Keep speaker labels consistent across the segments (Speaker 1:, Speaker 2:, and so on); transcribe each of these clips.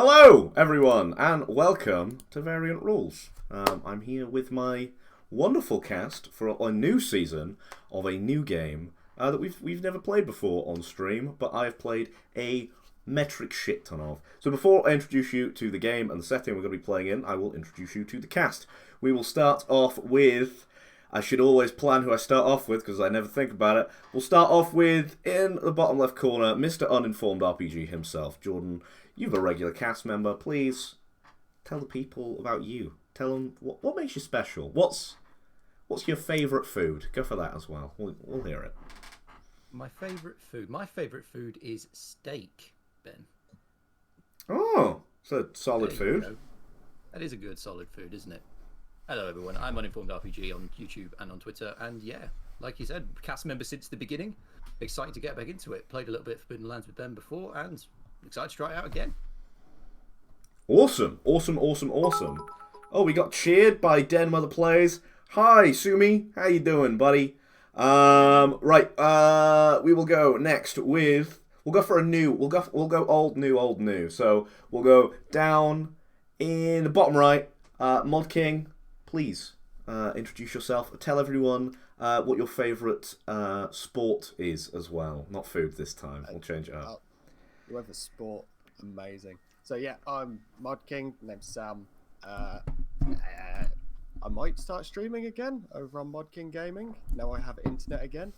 Speaker 1: Hello, everyone, and welcome to Variant Rules. I'm here with my wonderful cast for a new season of a new game that we've never played before on stream, but I've played a metric shit ton of. So before I introduce you to the game and the setting we're going to be playing in, I will introduce you to the cast. We will start off with... I should always plan who I start off with because I never think about it. We'll start off with, in the bottom left corner, Mr. Uninformed RPG himself. Jordan, you're a regular cast member. Please tell the people about you. Tell them what makes you special. What's your favourite food? Go for that as well. We'll hear it.
Speaker 2: My favourite food is steak, Ben.
Speaker 1: Oh, it's a solid food.
Speaker 2: Go. That is a good solid food, isn't it? Hello everyone, I'm Uninformed RPG on YouTube and on Twitter, and yeah, like you said, cast member since the beginning. Excited to get back into it. Played a little bit of Forbidden Lands with Ben before, and excited to try it out again.
Speaker 1: Awesome. Oh, we got cheered by Den Mother Plays. Hi, Sumi. How you doing, buddy? Right. We will go next with... We'll go for a new... We'll go old, new. So, we'll go down in the bottom right. Mod King, please introduce yourself. Tell everyone what your favourite sport is as well. Not food this time. We'll change it up.
Speaker 3: Whoever sport, amazing. So yeah, I'm Mod King. Name's Sam. I might start streaming again over on Mod King Gaming. Now I have internet again.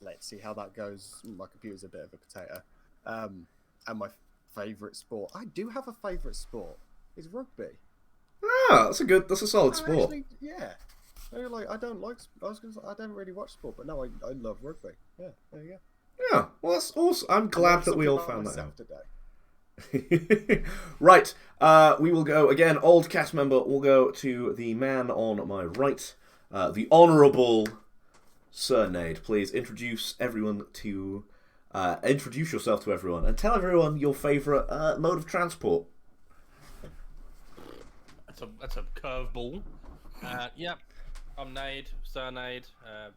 Speaker 3: Let's see how that goes. My computer's a bit of a potato. And my favourite sport. I do have a favourite sport. It's rugby.
Speaker 1: Ah, that's a solid sport.
Speaker 3: Actually, yeah. I don't really watch sport, but no, I love rugby. Yeah, there you go.
Speaker 1: Yeah, well, that's awesome. I'm glad that we all found that out. Today. Right, we will go again. Old cast member. We'll go to the man on my right, the Honourable Sir Nade. Please introduce yourself to everyone, and tell everyone your favourite mode of transport.
Speaker 4: That's a curveball. Yep, I'm Nade, Sir Nade. I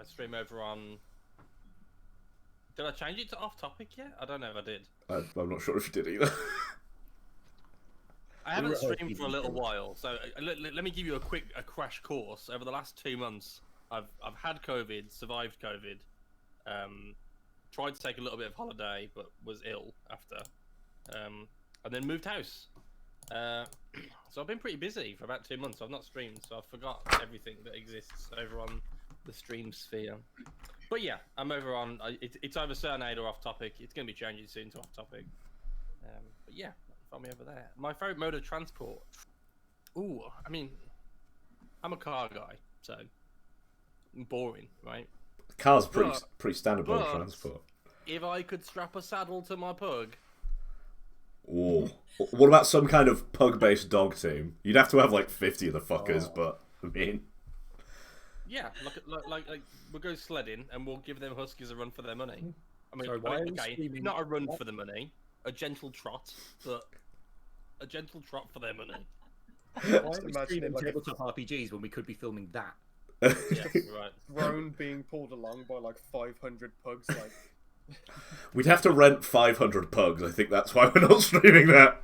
Speaker 4: stream over on... Did I change it to off topic yet? I don't know if I did.
Speaker 1: I'm not sure if you did either.
Speaker 4: I haven't streamed for a little while, so let me give you a crash course. Over the last 2 months, I've had COVID, survived COVID, tried to take a little bit of holiday, but was ill after, and then moved house. So I've been pretty busy for about 2 months. I've not streamed, so I've forgot everything that exists over on the stream sphere. But yeah, I'm over on... It's either Cernade or Off Topic. It's going to be changing soon to Off Topic. But yeah, find me over there. My favourite mode of transport? Ooh, I mean, I'm a car guy, so... boring, right?
Speaker 1: Car's pretty standard mode of transport.
Speaker 4: If I could strap a saddle to my pug...
Speaker 1: Ooh. What about some kind of pug-based dog team? You'd have to have like 50 of the fuckers, but I mean...
Speaker 4: Yeah, like we'll go sledding and we'll give them huskies a run for their money. I mean, okay, not a run for the money, a gentle trot, but a gentle trot for their money.
Speaker 2: Why are we streaming tabletop RPGs when we could be filming that?
Speaker 4: Yeah, right.
Speaker 3: Throne being pulled along by like 500 pugs, like...
Speaker 1: We'd have to rent 500 pugs. I think that's why we're not streaming that.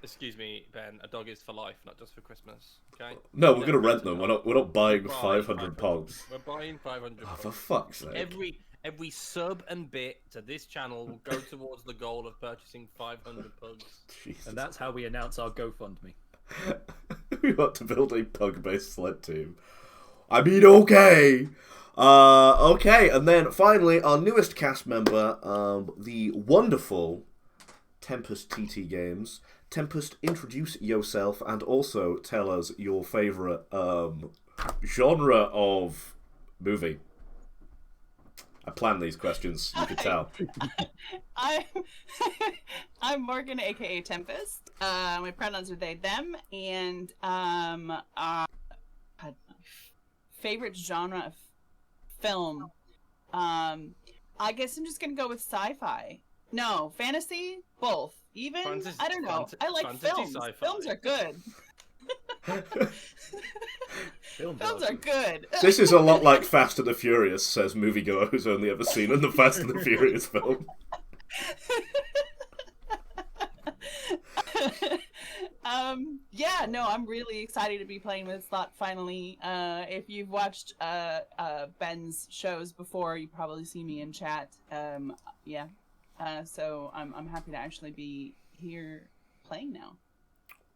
Speaker 4: Excuse me, Ben. A dog is for life, not just for Christmas. Okay?
Speaker 1: No, we're going to rent them. We're not buying 500 pugs.
Speaker 4: We're buying 500 pugs.
Speaker 1: For fuck's sake.
Speaker 4: Every sub and bit to this channel will go towards the goal of purchasing 500 pugs.
Speaker 1: Jesus.
Speaker 2: And that's how we announce our GoFundMe.
Speaker 1: We want to build a pug-based sled team. I mean, okay. Okay, and then finally, our newest cast member, the wonderful Tempest TT Games. Tempest, introduce yourself and also tell us your favourite genre of movie. I planned these questions, you could tell.
Speaker 5: I'm Morgan, aka Tempest. My pronouns are they, them, and favorite genre of film. I guess I'm just gonna go with sci-fi. No, fantasy, both. Even I don't know. I like films. Sci-fi. Films are good. Films are good.
Speaker 1: This is a lot like Fast and the Furious, says moviegoer who's only ever seen in the Fast and the Furious film.
Speaker 5: Yeah, no, I'm really excited to be playing with Slot finally. If you've watched Ben's shows before, you probably see me in chat. Yeah. So I'm happy to actually be here playing now.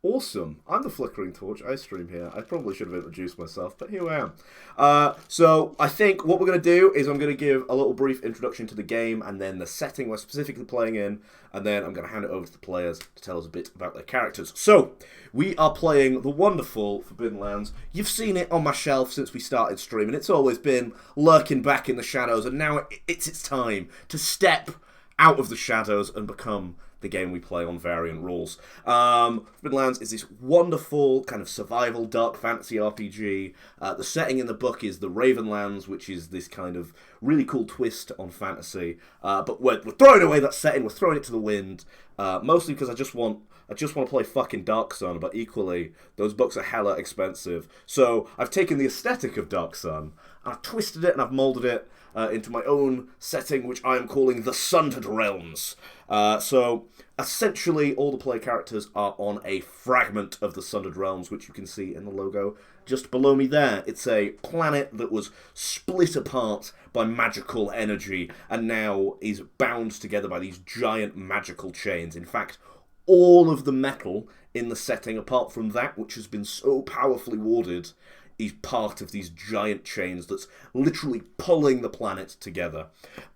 Speaker 1: Awesome. I'm the Flickering Torch. I stream here. I probably should have introduced myself, but here I am. So I think what we're going to do is I'm going to give a little brief introduction to the game and then the setting we're specifically playing in, and then I'm going to hand it over to the players to tell us a bit about their characters. So, we are playing the wonderful Forbidden Lands. You've seen it on my shelf since we started streaming. It's always been lurking back in the shadows, and now it's its time to step out of the shadows and become the game we play on Variant Rules. Forbidden Lands is this wonderful kind of survival dark fantasy RPG. The setting in the book is the Ravenlands, which is this kind of really cool twist on fantasy. But we're throwing away that setting. We're throwing it to the wind. Mostly because I just want to play fucking Dark Sun, but equally, those books are hella expensive. So I've taken the aesthetic of Dark Sun, and I've twisted it and I've moulded it into my own setting, which I am calling the Sundered Realms. So essentially, all the player characters are on a fragment of the Sundered Realms, which you can see in the logo just below me there. It's a planet that was split apart by magical energy and now is bound together by these giant magical chains. In fact, all of the metal in the setting, apart from that which has been so powerfully warded, is part of these giant chains that's literally pulling the planet together.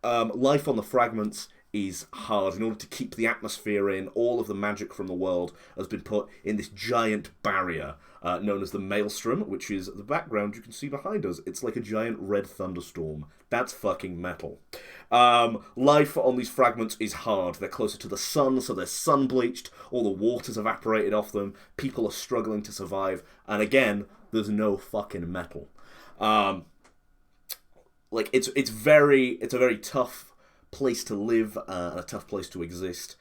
Speaker 1: Life on the fragments is hard. In order to keep the atmosphere in, all of the magic from the world has been put in this giant barrier known as the Maelstrom, which is the background you can see behind us. It's like a giant red thunderstorm. That's fucking metal. Life on these fragments is hard. They're closer to the sun, so they're sun-bleached. All the water's evaporated off them. People are struggling to survive. And again, there's no fucking metal. It's a very tough place to live and a tough place to exist.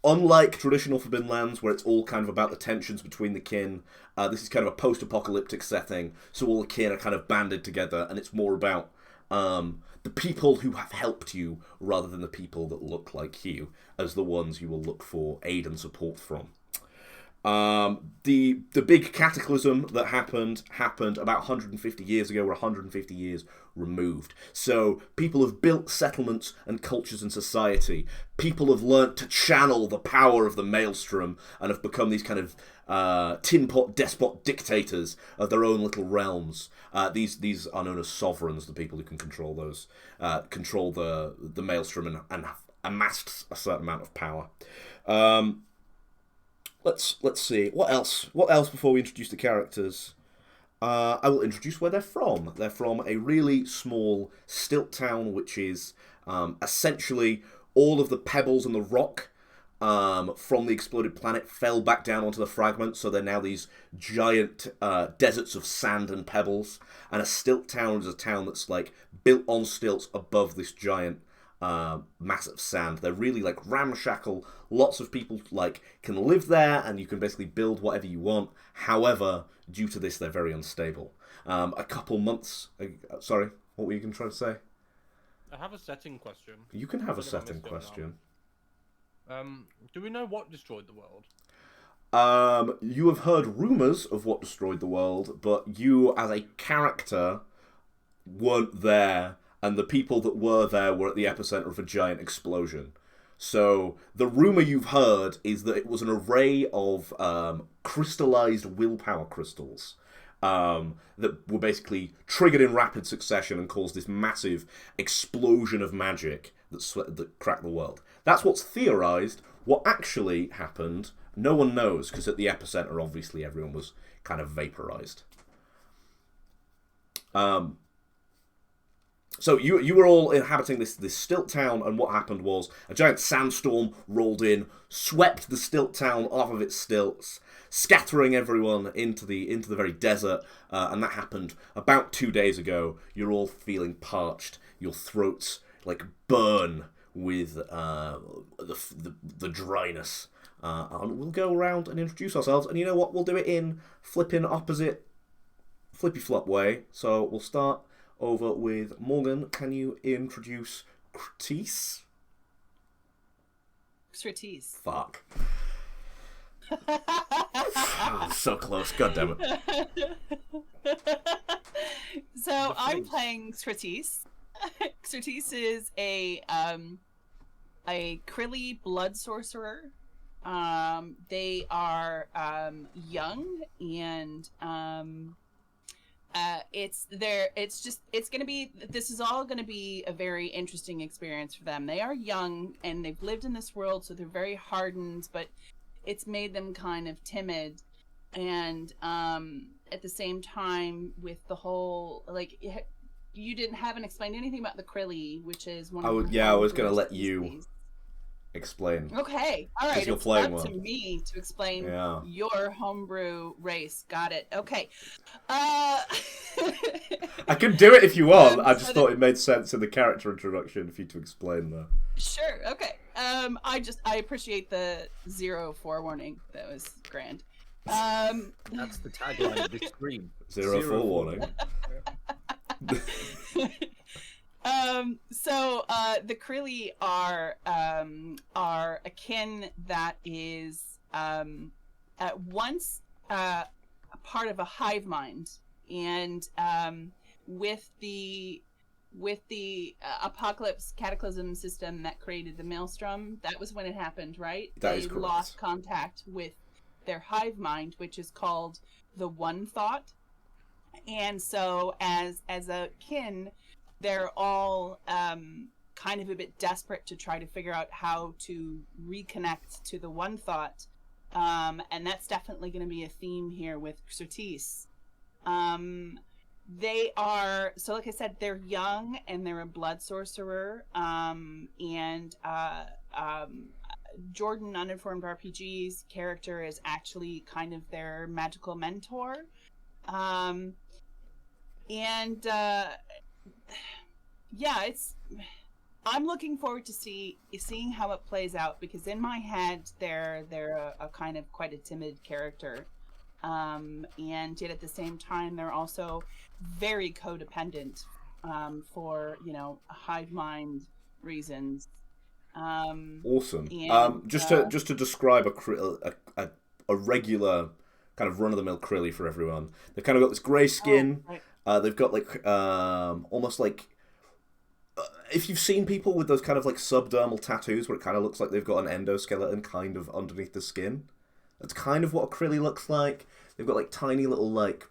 Speaker 1: Unlike traditional Forbidden Lands, where it's all kind of about the tensions between the kin, this is kind of a post-apocalyptic setting, so all the kin are kind of banded together, and it's more about the people who have helped you rather than the people that look like you as the ones you will look for aid and support from. The big cataclysm that happened about 150 years ago. We're 150 years removed. So people have built settlements and cultures and society. People have learnt to channel the power of the Maelstrom and have become these kind of tin pot despot dictators of their own little realms. These are known as sovereigns, the people who can control those, control the Maelstrom and have amassed a certain amount of power. Let's see. What else before we introduce the characters? I will introduce where they're from. They're from a really small stilt town, which is essentially all of the pebbles and the rock from the exploded planet fell back down onto the fragment, so they're now these giant deserts of sand and pebbles. And a stilt town is a town that's like built on stilts above this giant massive sand. They're really like ramshackle. Lots of people like can live there, and you can basically build whatever you want. However, due to this, they're very unstable. A couple months. Sorry, what were you going to try to say?
Speaker 4: I have a setting question.
Speaker 1: You can have a setting question.
Speaker 4: Do we know what destroyed the world?
Speaker 1: You have heard rumors of what destroyed the world, but you, as a character, weren't there. And the people that were there were at the epicenter of a giant explosion. So the rumor you've heard is that it was an array of crystallized willpower crystals that were basically triggered in rapid succession and caused this massive explosion of magic that cracked the world. That's what's theorized. What actually happened, no one knows, because at the epicenter, obviously, everyone was kind of vaporized. So you were all inhabiting this stilt town, and what happened was a giant sandstorm rolled in, swept the stilt town off of its stilts, scattering everyone into the very desert, and that happened about 2 days ago. You're all feeling parched, your throats like burn with the dryness. And we'll go around and introduce ourselves, and you know what? We'll do it in flipping opposite flippy flop way. So we'll start over with Morgan. Can you introduce Critice?
Speaker 5: Critice.
Speaker 1: Fuck. so close. God damn it.
Speaker 5: So I'm playing Stratis. Stratis is a Krilli blood sorcerer. They are young, and this is all gonna be a very interesting experience for them. They are young and they've lived in this world, so they're very hardened, but it's made them kind of timid. And at the same time, with the whole, like, you haven't explained anything about the Krilli, which is one of the
Speaker 1: I was gonna let you explain.
Speaker 5: Okay, all right.
Speaker 1: You're
Speaker 5: it's
Speaker 1: playing
Speaker 5: up
Speaker 1: one.
Speaker 5: to me to explain
Speaker 1: Yeah.
Speaker 5: your homebrew race. Got it. Okay.
Speaker 1: I can do it if you want. I just thought it made sense in the character introduction for you to explain that.
Speaker 5: Sure. Okay. I appreciate the 0 forewarning. That was grand.
Speaker 2: That's the tagline of this stream.
Speaker 1: Zero forewarning.
Speaker 5: So the Krilli are a kin that is at once a part of a hive mind, and with the apocalypse cataclysm system that created the maelstrom, that was when it happened, right?
Speaker 1: That is correct.
Speaker 5: They lost contact with their hive mind, which is called the One Thought, and so as a kin, they're all kind of a bit desperate to try to figure out how to reconnect to the One Thought, and that's definitely going to be a theme here with Stratis. They are, so like I said, they're young and they're a blood sorcerer, and Jordan Uninformed RPG's character is actually kind of their magical mentor, and yeah, I'm looking forward to seeing how it plays out, because in my head they're a kind of quite a timid character, and yet at the same time they're also very codependent, for hive mind reasons.
Speaker 1: Awesome.
Speaker 5: And,
Speaker 1: just to describe a regular kind of run-of-the-mill Krilli for everyone. They've kind of got this grey skin.
Speaker 5: Right.
Speaker 1: They've got like almost like if you've seen people with those kind of like subdermal tattoos where it kind of looks like they've got an endoskeleton kind of underneath the skin. That's kind of what a Krilli looks like. They've got like tiny little like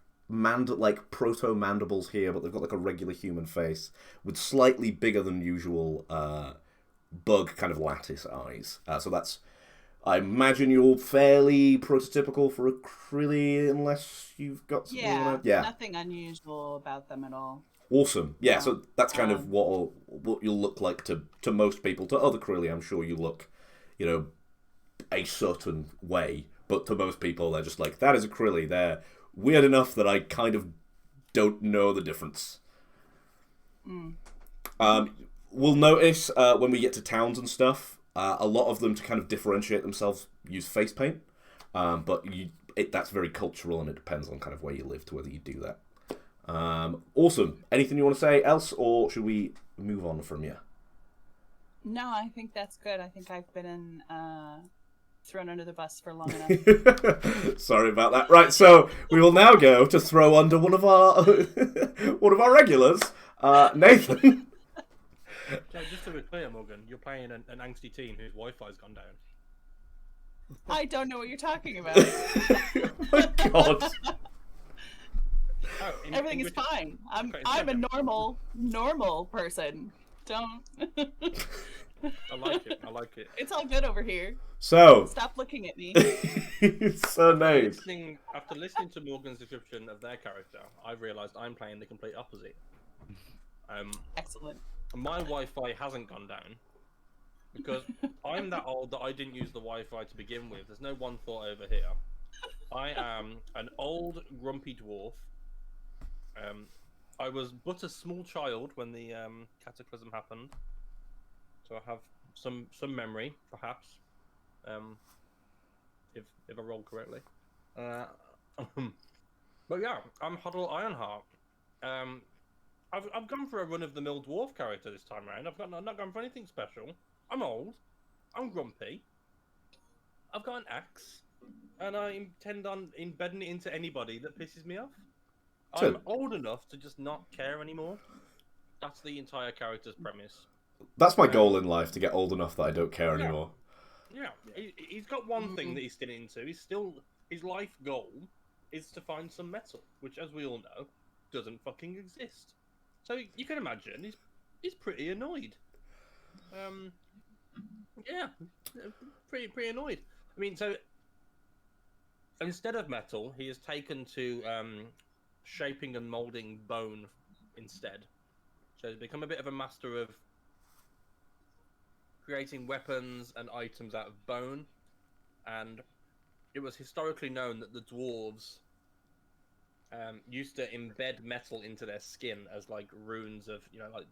Speaker 1: proto mandibles here, but they've got like a regular human face with slightly bigger than usual bug kind of lattice eyes. So that's, I imagine you're fairly prototypical for a Krilli, unless you've got something.
Speaker 5: Yeah, nothing unusual about them at all.
Speaker 1: Awesome. Yeah, so that's kind of what you'll look like to most people. To other Krilli, I'm sure you look, a certain way. But to most people, they're just like, that is a Krilli. They're weird enough that I kind of don't know the difference. We'll notice when we get to towns and stuff, a lot of them, to kind of differentiate themselves, use face paint. But that's very cultural, and it depends on kind of where you live to whether you do that. Awesome. Anything you want to say else, or should we move on from you?
Speaker 5: No, I think that's good. I think I've been thrown under the bus for long enough.
Speaker 1: Sorry about that. Right, so we will now go to throw under one of our regulars, Nathan.
Speaker 4: So just to be clear, Morgan, you're playing an angsty teen whose Wi-Fi's gone down.
Speaker 5: I don't know what you're talking about.
Speaker 1: Oh my God.
Speaker 5: Everything is fine. I'm a normal person. Don't.
Speaker 4: I like it.
Speaker 5: It's all good over here.
Speaker 1: So
Speaker 5: stop looking at me.
Speaker 1: So nice.
Speaker 4: After listening to Morgan's description of their character, I realised I'm playing the complete opposite.
Speaker 5: Excellent.
Speaker 4: My Wi-Fi hasn't gone down because I'm that old that I didn't use the Wi-Fi to begin with. There's no One Thought over here. I am an old, grumpy dwarf. I was but a small child when the cataclysm happened, so I have some memory, perhaps, if I roll correctly. But yeah, I'm Huddle Ironheart. I've gone for a run-of-the-mill dwarf character this time around. I'm not going for anything special. I'm old. I'm grumpy. I've got an axe. and I intend on embedding it into anybody that pisses me off.
Speaker 1: So-
Speaker 4: I'm old enough to just not care anymore. That's the entire character's premise.
Speaker 1: That's my goal in life, to get old enough that I don't care anymore.
Speaker 4: Yeah, he's got one thing that he's still into. His life goal is to find some metal, which, as we all know, doesn't fucking exist. So you can imagine he's pretty annoyed. Yeah, pretty annoyed. I mean, so instead of metal, he has taken to shaping and molding bone instead. So he's become a bit of a master of creating weapons and items out of bone. And it was historically known that the dwarves used to embed metal into their skin as like runes of,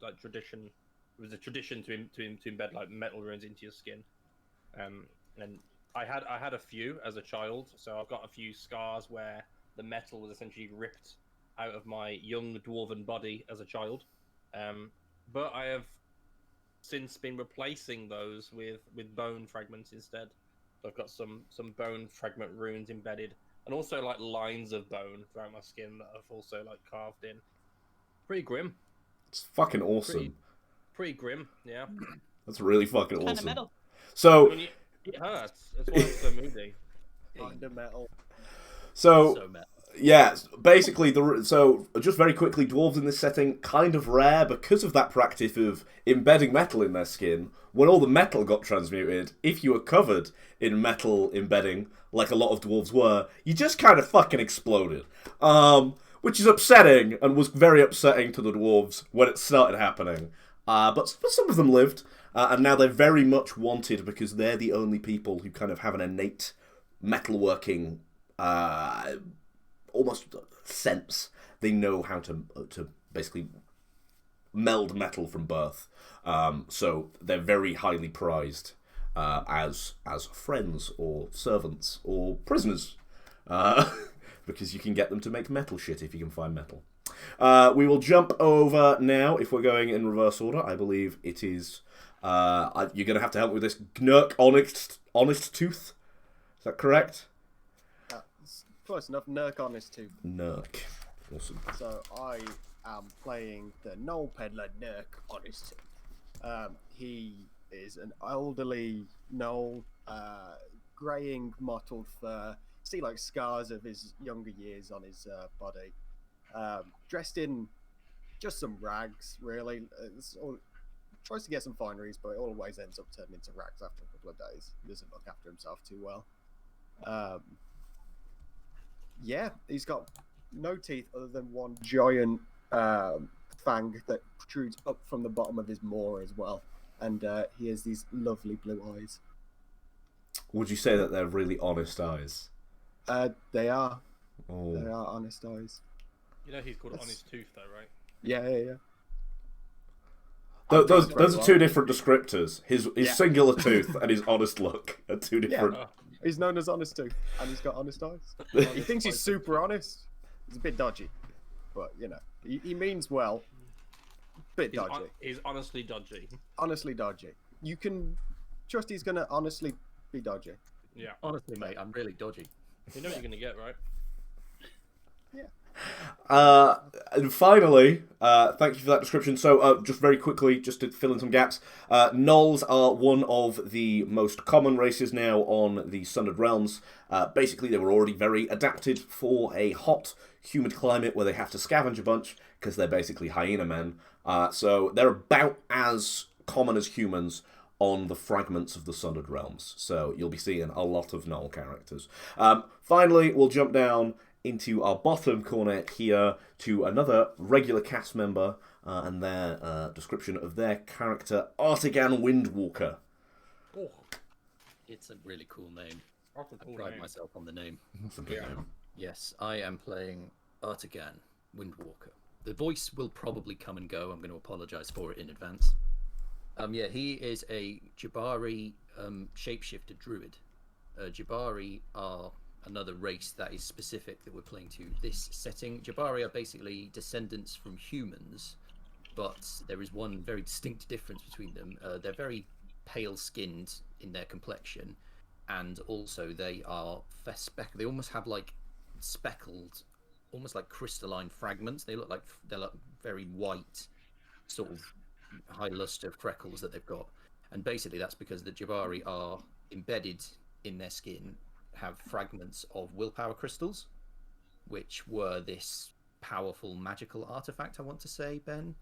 Speaker 4: like tradition. It was a tradition to embed like metal runes into your skin. And I had a few as a child, so I've got a few scars where the metal was essentially ripped out of my young dwarven body as a child. But I have since been replacing those with bone fragments instead. So I've got some bone fragment runes embedded, and also like lines of bone throughout my skin that I've also like carved in. Pretty grim.
Speaker 1: It's fucking awesome.
Speaker 4: Pretty grim, yeah.
Speaker 1: That's really fucking
Speaker 5: Kind of
Speaker 1: awesome.
Speaker 5: metal.
Speaker 1: So,
Speaker 4: It hurts. That's why it's so moody.
Speaker 3: Kind of metal.
Speaker 1: so
Speaker 2: metal.
Speaker 1: yeah, basically, so just very quickly, dwarves in this setting kind of rare because of that practice of embedding metal in their skin. When all the metal got transmuted, if you were covered in metal embedding, like a lot of dwarves were, you just kind of fucking exploded. Which is upsetting, and was very upsetting to the dwarves when it started happening. But some of them lived, and now they're very much wanted because they're the only people who kind of have an innate metalworking almost sense. They know how to basically meld metal from birth. So they're very highly prized as friends or servants or prisoners. Because you can get them to make metal shit if you can find metal. We will jump over now, if we're going in reverse order. I believe it is... you're going to have to help me with this. Gnurk Honest Tooth? Is that correct?
Speaker 3: It's close enough. Nurk Honest Tooth.
Speaker 1: Gnurk. Awesome.
Speaker 3: So I am playing the Gnoll Peddler Nurk Honest Tooth. He is an elderly gnoll, greying, mottled fur. See like scars of his younger years on his body. Dressed in just some rags, really. Tries to get some fineries, but it always ends up turning into rags after a couple of days. He doesn't look after himself too well. Yeah, he's got no teeth other than one giant fang that protrudes up from the bottom of his maw as well. And he has these lovely blue eyes.
Speaker 1: Would you say that they're really honest eyes?
Speaker 3: They are.
Speaker 1: Oh.
Speaker 3: They are honest eyes.
Speaker 4: You know he's called Honest Tooth, though, right?
Speaker 3: Yeah.
Speaker 1: Those are two different descriptors. His singular tooth and his honest look are two different.
Speaker 3: Yeah. He's known as Honest Tooth, and he's got honest eyes. He thinks he's super honest. He's a bit dodgy, but he means well. Bit dodgy.
Speaker 4: He's honestly dodgy.
Speaker 3: Honestly dodgy. You can trust he's gonna honestly be dodgy.
Speaker 4: Yeah.
Speaker 2: Honestly, mate, I'm really dodgy.
Speaker 4: You know what you're gonna get, right?
Speaker 1: And finally, thank you for that description. So, just very quickly, just to fill in some gaps, gnolls are one of the most common races now on the Sundered Realms. Basically, they were already very adapted for a hot, humid climate where they have to scavenge a bunch because they're basically hyena men. So they're about as common as humans on the fragments of the Sundered Realms. So you'll be seeing a lot of gnoll characters. Finally, we'll jump down into our bottom corner here to another regular cast member and their description of their character, Artigan Windwalker.
Speaker 4: Oh,
Speaker 2: It's a really cool name.
Speaker 4: that's a
Speaker 2: I
Speaker 4: cool
Speaker 2: pride
Speaker 4: name.
Speaker 2: myself on the name.
Speaker 1: That's a good name.
Speaker 2: Yes, I am playing Artigan Windwalker. The voice will probably come and go. I'm going to apologise for it in advance. He is a Jabari shapeshifter druid. Jabari are another race that is specific that we're playing to this setting. Jabari are basically descendants from humans, but there is one very distinct difference between them. They're very pale-skinned in their complexion, and also they are they almost have like speckled, almost like crystalline fragments. They're like very white, sort of high luster freckles that they've got, and basically that's because the Jabari are embedded in their skin, have fragments of willpower crystals, which were this powerful magical artifact. I want to say, Ben.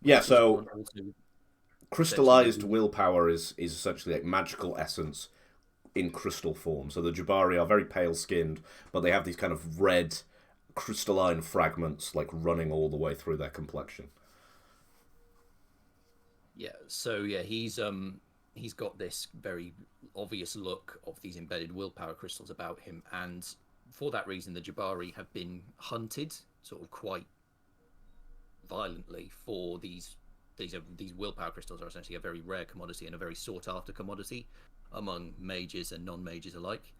Speaker 1: Yeah, so crystallized willpower is essentially like magical essence in crystal form. So the Jabari are very pale skinned, but they have these kind of red crystalline fragments like running all the way through their complexion.
Speaker 2: Yeah, so yeah, he's got this very obvious look of these embedded willpower crystals about him, and for that reason the Jabari have been hunted sort of quite violently for these willpower crystals. Are essentially a very rare commodity and a very sought after commodity among mages and non-mages alike.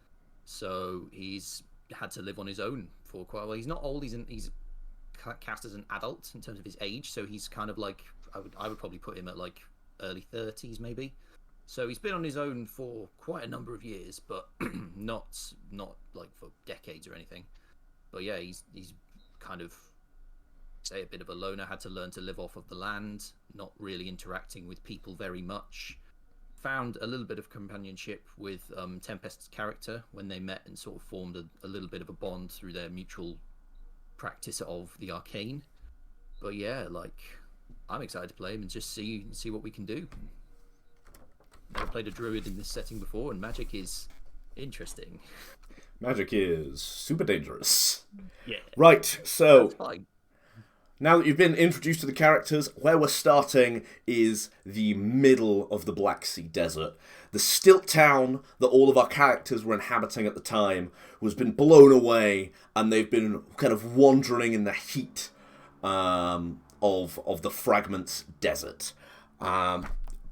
Speaker 2: So he's had to live on his own for quite a while. He's not old, he's cast as an adult in terms of his age, so he's kind of like, I would probably put him at like early 30s maybe. So he's been on his own for quite a number of years, but not like for decades or anything. But yeah, he's kind of, say, a bit of a loner, had to learn to live off of the land, not really interacting with people very much. Found a little bit of companionship with Tempest's character when they met and sort of formed a little bit of a bond through their mutual practice of the arcane. But yeah, like, I'm excited to play him and just see what we can do. Never played a druid in this setting before, and magic is interesting.
Speaker 1: Magic is super dangerous.
Speaker 2: Yeah.
Speaker 1: Right, so
Speaker 2: That's fine.
Speaker 1: Now that you've been introduced to the characters, where we're starting is the middle of the Black Sea Desert. The stilt town that all of our characters were inhabiting at the time has been blown away, and they've been kind of wandering in the heat of the Fragment's desert.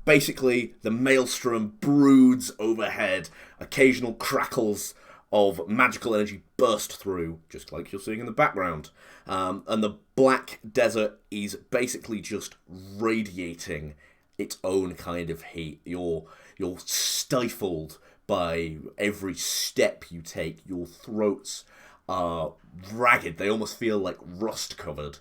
Speaker 1: Basically, the maelstrom broods overhead, occasional crackles of magical energy burst through, just like you're seeing in the background. And the Black Desert is basically just radiating its own kind of heat. You're stifled by every step you take. Your throats are ragged. They almost feel like rust covered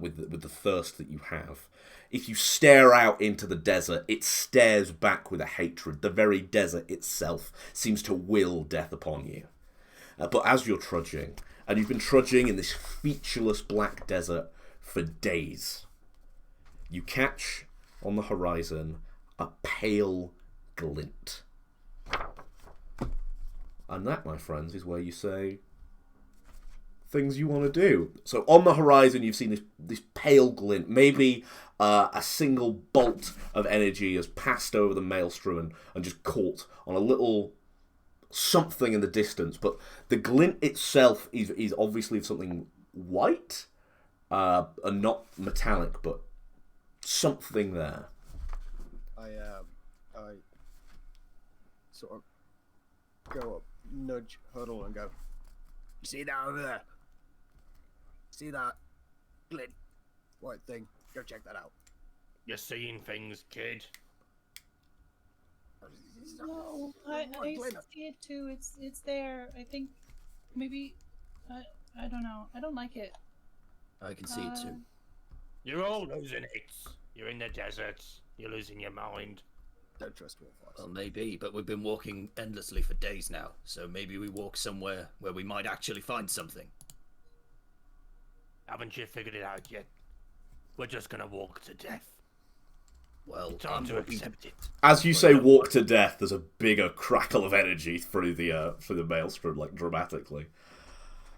Speaker 1: with the thirst that you have. If you stare out into the desert, it stares back with a hatred. The very desert itself seems to will death upon you. But as you're trudging, and you've been trudging in this featureless black desert for days, you catch on the horizon a pale glint. And that, my friends, is where you say things you want to do. So on the horizon, you've seen this pale glint. Maybe a single bolt of energy has passed over the maelstrom and just caught on a little something in the distance. But the glint itself is obviously something white and not metallic, but something there.
Speaker 3: I sort of go up, nudge, huddle, and go, "You see that over there? See that glint white thing? Go check that out."
Speaker 4: You're seeing things, kid.
Speaker 5: No, I see it too. It's there. I think maybe I don't know. I don't like it.
Speaker 2: I can see it too.
Speaker 4: You're all losing it. You're in the desert. You're losing your mind.
Speaker 3: Don't trust me.
Speaker 2: Well, maybe, but we've been walking endlessly for days now, so maybe we walk somewhere where we might actually find something.
Speaker 4: Haven't you figured it out yet? We're just gonna walk to death.
Speaker 2: Well,
Speaker 4: Time to accept it.
Speaker 1: As you say, walk to death, there's a bigger crackle of energy through the maelstrom, like dramatically.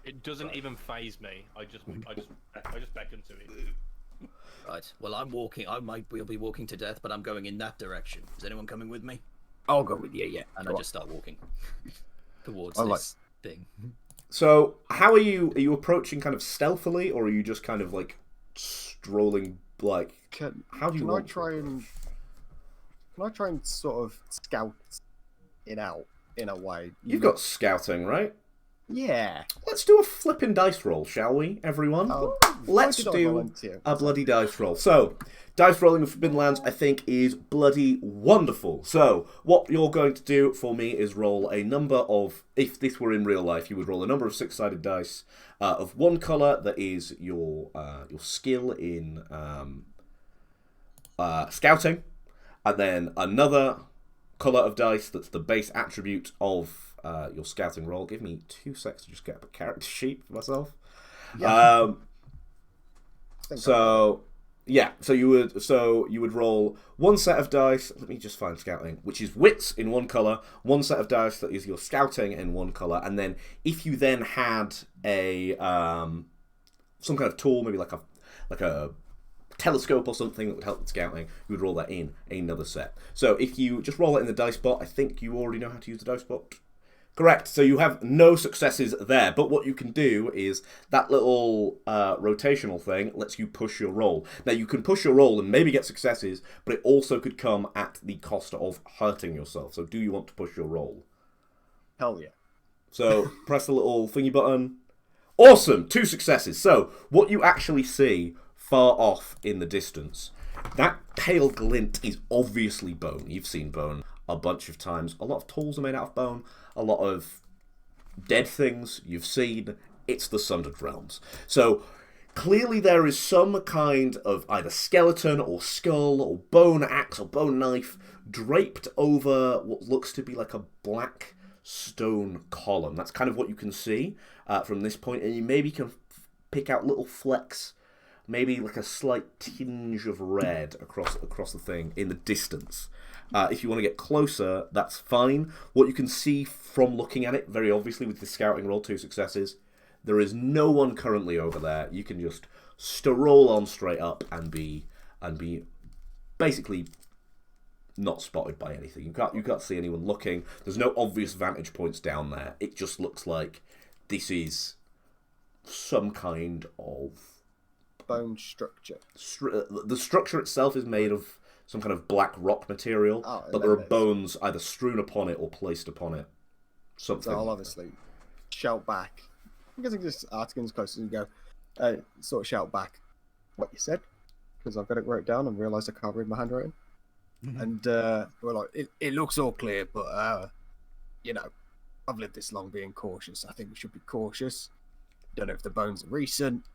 Speaker 4: It doesn't even faze me. I just beckon to it.
Speaker 2: Right. Well, I'm walking. We'll be walking to death, but I'm going in that direction. Is anyone coming with me?
Speaker 3: I'll go with you. Yeah.
Speaker 2: And I just start walking towards this thing.
Speaker 1: So, how are you? Are you approaching kind of stealthily, or are you just kind of like strolling? Like, how do you?
Speaker 3: Can I try and sort of scout it out in a way?
Speaker 1: You've got scouting, right?
Speaker 3: Yeah.
Speaker 1: Let's do a flipping dice roll, shall we, everyone? Let's do a bloody dice roll. So, dice rolling with Forbidden Lands, I think, is bloody wonderful. So, what you're going to do for me is roll a number of, if this were in real life, you would roll a number of 6-sided dice of one colour that is your skill in scouting, and then another colour of dice that's the base attribute of your scouting roll. Give me 2 seconds to just get up a character sheet for myself.
Speaker 3: Yeah.
Speaker 1: So you would roll one set of dice. Let me just find scouting, which is wits in one color. One set of dice that is your scouting in one color, and then if you then had a some kind of tool, maybe like a telescope or something that would help with scouting, you would roll that in another set. So if you just roll it in the dice bot, I think you already know how to use the dice bot. Correct. So you have no successes there, but what you can do is that little rotational thing lets you push your roll. Now you can push your roll and maybe get successes, but it also could come at the cost of hurting yourself. So do you want to push your roll?
Speaker 3: Hell yeah.
Speaker 1: So press the little thingy button. Awesome! 2 successes. So what you actually see far off in the distance, that pale glint is obviously bone. You've seen bone a bunch of times. A lot of tools are made out of bone. A lot of dead things you've seen. It's the Sundered Realms. So clearly there is some kind of either skeleton or skull or bone axe or bone knife draped over what looks to be like a black stone column. That's kind of what you can see from this point, and you maybe can pick out little flecks, maybe like a slight tinge of red across the thing in the distance. If you want to get closer, that's fine. What you can see from looking at it, very obviously with the scouting roll, 2 successes, there is no one currently over there. You can just stroll on straight up and be basically not spotted by anything. You can't see anyone looking. There's no obvious vantage points down there. It just looks like this is some kind of
Speaker 3: bone structure.
Speaker 1: The structure itself is made of some kind of black rock material, but there are bones either strewn upon it or placed upon it. Something.
Speaker 3: So I'll obviously shout back. I'm guessing just Artigan's close and go, sort of shout back what you said, because I've got it wrote down and realised I can't read my handwriting. And we're like, it looks all clear, but I've lived this long being cautious. I think we should be cautious. Don't know if the bones are recent.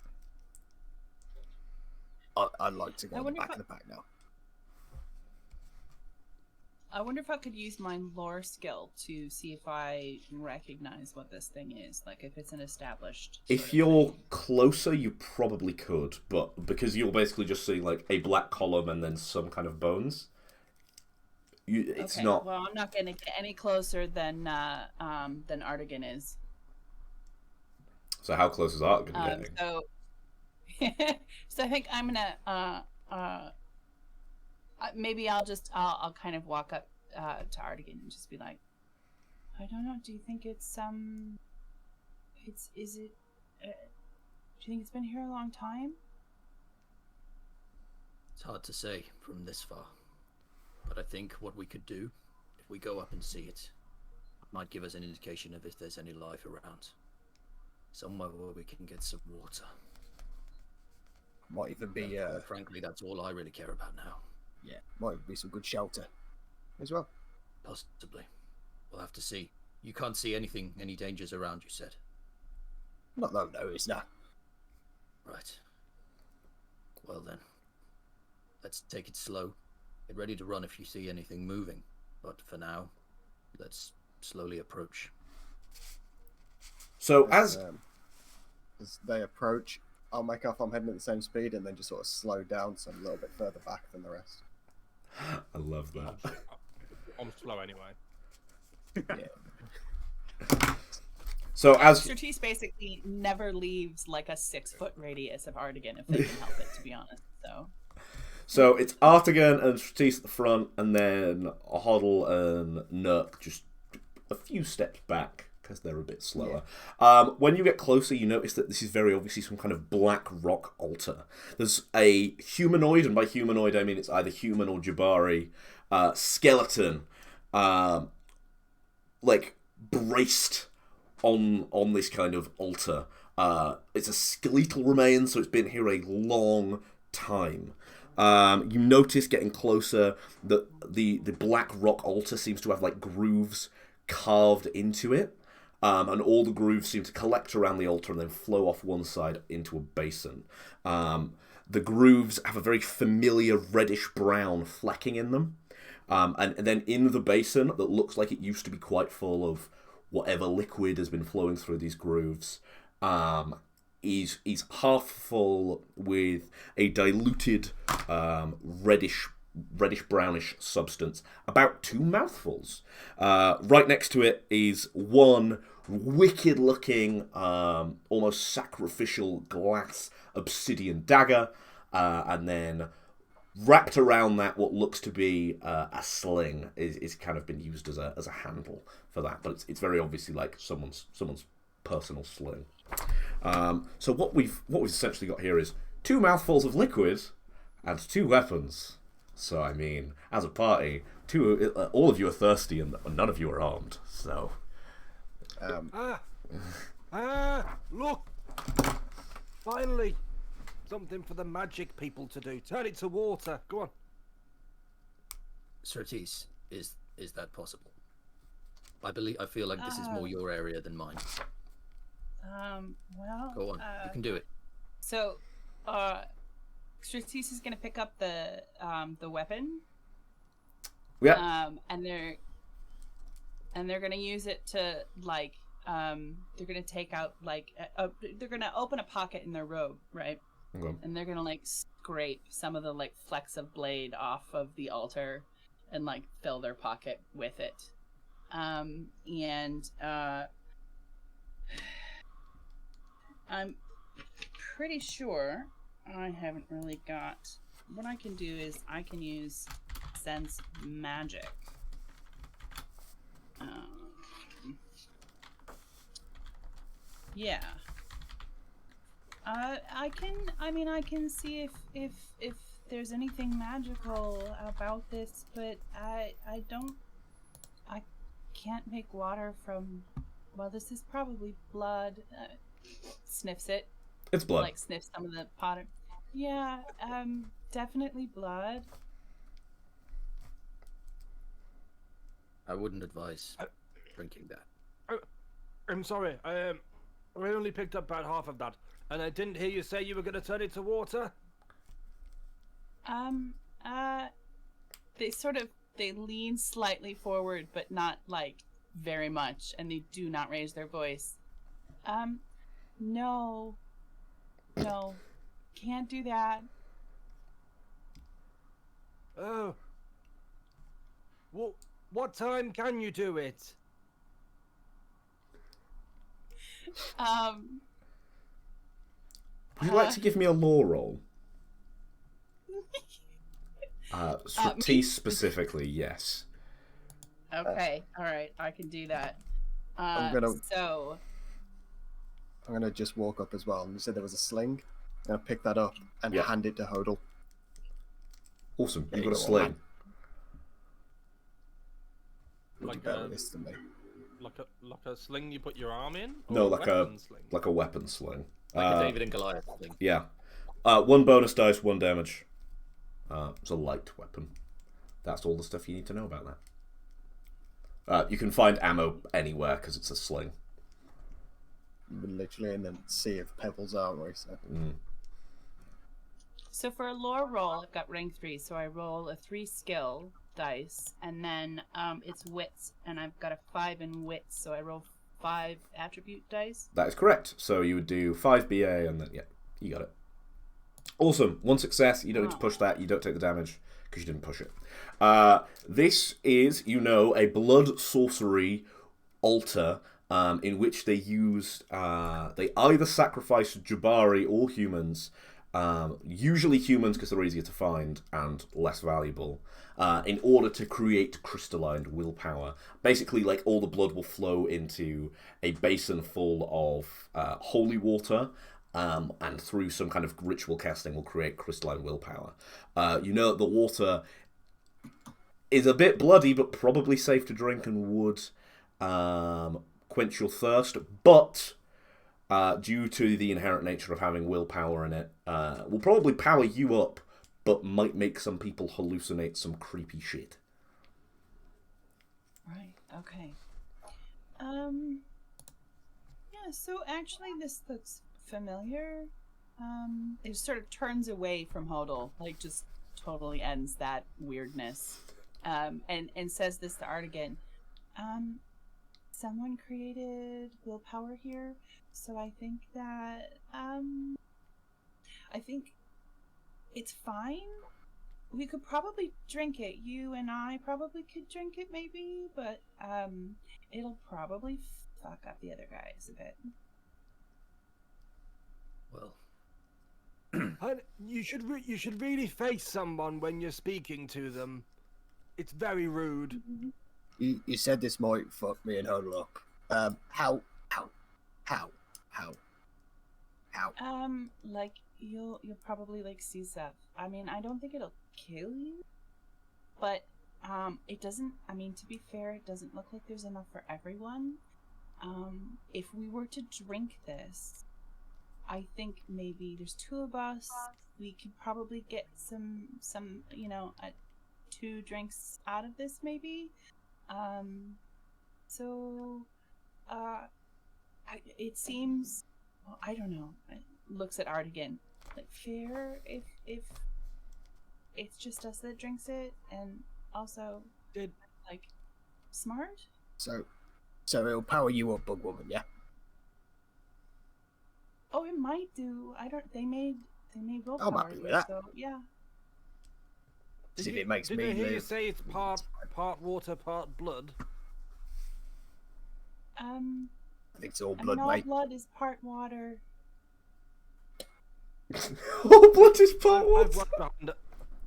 Speaker 3: I'd like to go back of the pack now.
Speaker 5: I wonder if I could use my lore skill to see if I recognize what this thing is, like if it's an established.
Speaker 1: If you're closer, you probably could, but because you'll basically just see like a black column and then some kind of bones, it's not.
Speaker 5: Well, I'm not going to get any closer than Artigan is.
Speaker 1: So how close is Artigan getting?
Speaker 5: So I think I'm gonna maybe I'll kind of walk up to Artigan and just be like, I don't know. Do you think it's do you think it's been here a long time?
Speaker 2: It's hard to say from this far, but I think what we could do, if we go up and see it, might give us an indication of if there's any life around. Somewhere where we can get some water.
Speaker 3: Might even be.
Speaker 2: Frankly, that's all I really care about now.
Speaker 3: Yeah, might be some good shelter as well.
Speaker 2: Possibly. We'll have to see. You can't see anything, any dangers around, you said?
Speaker 3: Not that I noticed, no.
Speaker 2: Right. Well then, let's take it slow. Get ready to run if you see anything moving. But for now, let's slowly approach.
Speaker 1: So
Speaker 3: as they approach, I'll make off I'm heading at the same speed and then just sort of slow down so I'm a little bit further back than the rest.
Speaker 1: I love that.
Speaker 4: I'm slow anyway.
Speaker 1: Yeah. So as
Speaker 5: Strategic basically never leaves like a 6-foot radius of Artigan if they can help it, to be honest.
Speaker 1: So it's Artigan and Strategic at the front, and then Hoddle and Nurk just a few steps back because they're a bit slower. Yeah. When you get closer, you notice that this is very obviously some kind of black rock altar. There's a humanoid, and by humanoid I mean it's either human or Jabari, skeleton, like braced on this kind of altar. It's a skeletal remains, so it's been here a long time. You notice getting closer that the black rock altar seems to have like grooves carved into it, and all the grooves seem to collect around the altar and then flow off one side into a basin. The grooves have a very familiar reddish-brown flecking in them, and then in the basin that looks like it used to be quite full of whatever liquid has been flowing through these grooves, is half full with a diluted reddish-brownish substance, about 2 mouthfuls. Right next to it is one wicked-looking, almost sacrificial glass obsidian dagger, and then wrapped around that what looks to be a sling is kind of been used as a handle for that, but it's very obviously like someone's personal sling. So what we've essentially got here is 2 mouthfuls of liquid and 2 weapons. So I mean, as a party, all of you are thirsty and none of you are armed. So
Speaker 6: look! Finally, something for the magic people to do. Turn it to water. Go on.
Speaker 2: Surtees, is that possible? I feel like this is more your area than mine.
Speaker 5: Well.
Speaker 2: Go on, you can do it.
Speaker 5: So, Surtees is gonna pick up the weapon.
Speaker 1: yeah,
Speaker 5: And they're gonna use it to like they're gonna take out like they're gonna open a pocket in their robe, right?
Speaker 1: okay.
Speaker 5: And they're gonna like scrape some of the like flecks of blade off of the altar and like fill their pocket with it. I'm pretty sure I haven't really got. What I can do is I can use sense magic. Yeah. I can see if there's anything magical about this, but I can't make water from. Well, this is probably blood. Sniffs it.
Speaker 1: It's blood.
Speaker 5: Like sniffs some of the potter. Yeah, definitely blood.
Speaker 2: I wouldn't advise drinking that.
Speaker 6: I'm sorry. I only picked up about half of that, and I didn't hear you say you were going to turn it to water.
Speaker 5: They lean slightly forward, but not like very much, and they do not raise their voice. No, can't do that.
Speaker 6: Oh. What time can you do it?
Speaker 1: Would you like to give me a lore roll? Surtees specifically, yes.
Speaker 5: Okay, all right, I can do that.
Speaker 3: I'm gonna just walk up as well. And you said there was a sling. I'm gonna pick that up and hand it to Hodel.
Speaker 1: Awesome, you've got a sling.
Speaker 4: Like a sling you put your arm in? Or
Speaker 1: No, like a weapon sling.
Speaker 2: Like a David and Goliath thing.
Speaker 1: Yeah. 1 bonus dice, 1 damage. It's a light weapon. That's all the stuff you need to know about that. You can find ammo anywhere because it's a sling.
Speaker 3: We're literally in a sea of pebbles, aren't we?
Speaker 5: So for a lore roll, I've got rank 3, so I roll a 3 skill dice, and then it's wits, and I've got a 5 in wits, so I roll 5 attribute dice.
Speaker 1: That is correct. So you would do 5 BA, and then you got it. Awesome. 1 success. You don't need to push that. You don't take the damage because you didn't push it. This is, a blood sorcery altar in which they used. They either sacrificed Jabari or humans. Usually humans because they're easier to find and less valuable, in order to create crystalline willpower. Basically, like, all the blood will flow into a basin full of holy water, and through some kind of ritual casting will create crystalline willpower. The water is a bit bloody, but probably safe to drink and would quench your thirst, but due to the inherent nature of having willpower in it, will probably power you up, but might make some people hallucinate some creepy shit.
Speaker 5: Right. Okay. Yeah. So actually, this looks familiar. It sort of turns away from Hodel, like just totally ends that weirdness, and says this to Artigan. Someone created willpower here, so I think that I think it's fine. We could probably drink it. You and I probably could drink it, maybe, but it'll probably fuck up the other guys a bit.
Speaker 2: Well,
Speaker 6: You should really face someone when you're speaking to them. It's very rude.
Speaker 3: You said this might fuck me and Hodel up. How?
Speaker 5: Like you'll probably like see stuff. I mean, I don't think it'll kill you, but it doesn't. I mean, to be fair, it doesn't look like there's enough for everyone. If we were to drink this, I think maybe there's two of us. We could probably get some 2 drinks out of this, maybe. It seems. Well, I don't know. It looks at Artigan. Like fair if it's just us that drinks it, and also like smart.
Speaker 3: So it'll power you up, bug woman, yeah?
Speaker 5: Oh, it might do. I don't. They made willpower.
Speaker 3: I'm happy with that.
Speaker 5: So yeah.
Speaker 3: See if it makes
Speaker 6: Did
Speaker 3: me
Speaker 6: I hear you
Speaker 3: live.
Speaker 6: say it's part water, part blood?
Speaker 3: I think it's all
Speaker 5: I
Speaker 3: blood,
Speaker 5: mean, all
Speaker 3: mate.
Speaker 5: blood is part water.
Speaker 1: Oh, blood is part water.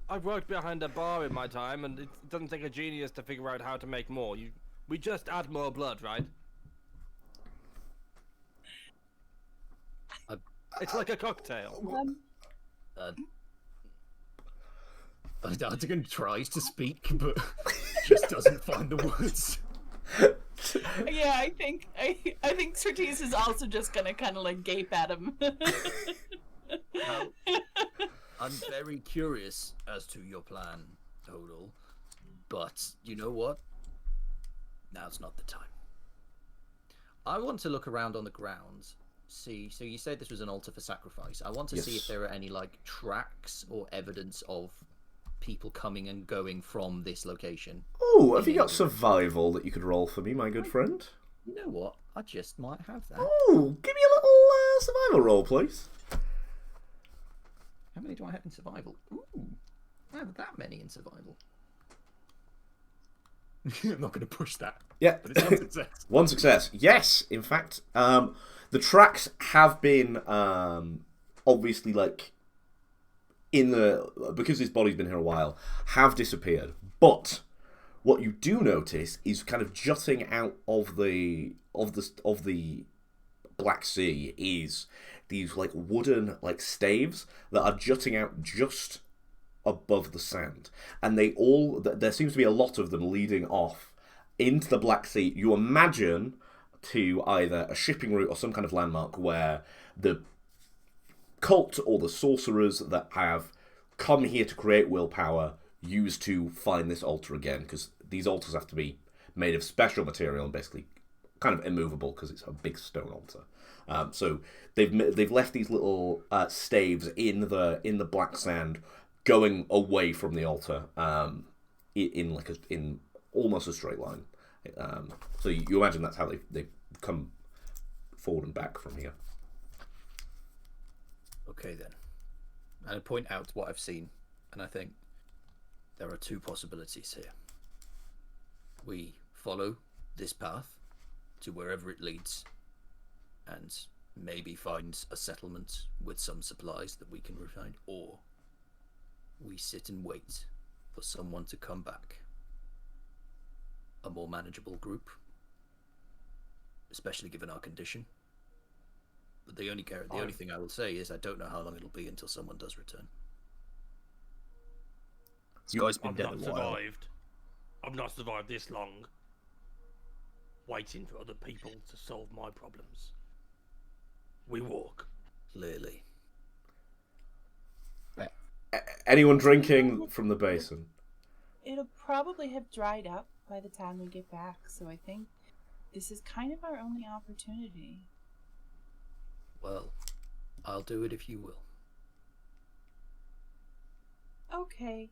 Speaker 6: I've worked behind a bar in my time, and it doesn't take a genius to figure out how to make more. We just add more blood, right? It's like a cocktail.
Speaker 2: Artigan tries to speak, but just doesn't find the words.
Speaker 5: Yeah, I think Surtees is also just gonna kind of like gape at him.
Speaker 2: I'm very curious as to your plan, Hodel, but you know what? Now's not the time. I want to look around on the grounds. See, so you said this was an altar for sacrifice. I want to see if there are any like tracks or evidence of people coming and going from this location.
Speaker 1: Oh, have you got survival that you could roll for me, my good friend?
Speaker 2: You know what? I just might have that.
Speaker 1: Oh, give me a little survival roll, please.
Speaker 2: How many do I have in survival? Ooh, I have that many in survival. I'm not going to push that.
Speaker 1: Yeah.
Speaker 2: But it's one success.
Speaker 1: One success. Yes, in fact, the tracks have been obviously like because his body's been here a while, have disappeared. But what you do notice is kind of jutting out of the Black Sea is these like wooden like staves that are jutting out just above the sand, and there seems to be a lot of them leading off into the Black Sea. You imagine to either a shipping route or some kind of landmark where the cult or the sorcerers that have come here to create willpower use to find this altar again, because these altars have to be made of special material and basically kind of immovable because it's a big stone altar. So they've left these little staves in the black sand, going away from the altar in almost a straight line. So you imagine that's how they come forward and back from here.
Speaker 2: Okay then. And I point out what I've seen, and I think there are 2 possibilities here. We follow this path to wherever it leads, and maybe find a settlement with some supplies that we can refine, or we sit and wait for someone to come back. A more manageable group, especially given our condition. But the only thing I will say is I don't know how long it'll be until someone does return.
Speaker 3: This guy's been
Speaker 4: I've
Speaker 3: dead
Speaker 4: not
Speaker 3: a while.
Speaker 4: survived. I've not survived this long. waiting for other people to solve my problems. We walk.
Speaker 2: Clearly.
Speaker 1: Anyone drinking from the basin?
Speaker 5: It'll probably have dried up by the time we get back, so I think this is kind of our only opportunity.
Speaker 2: Well, I'll do it if you will.
Speaker 5: Okay.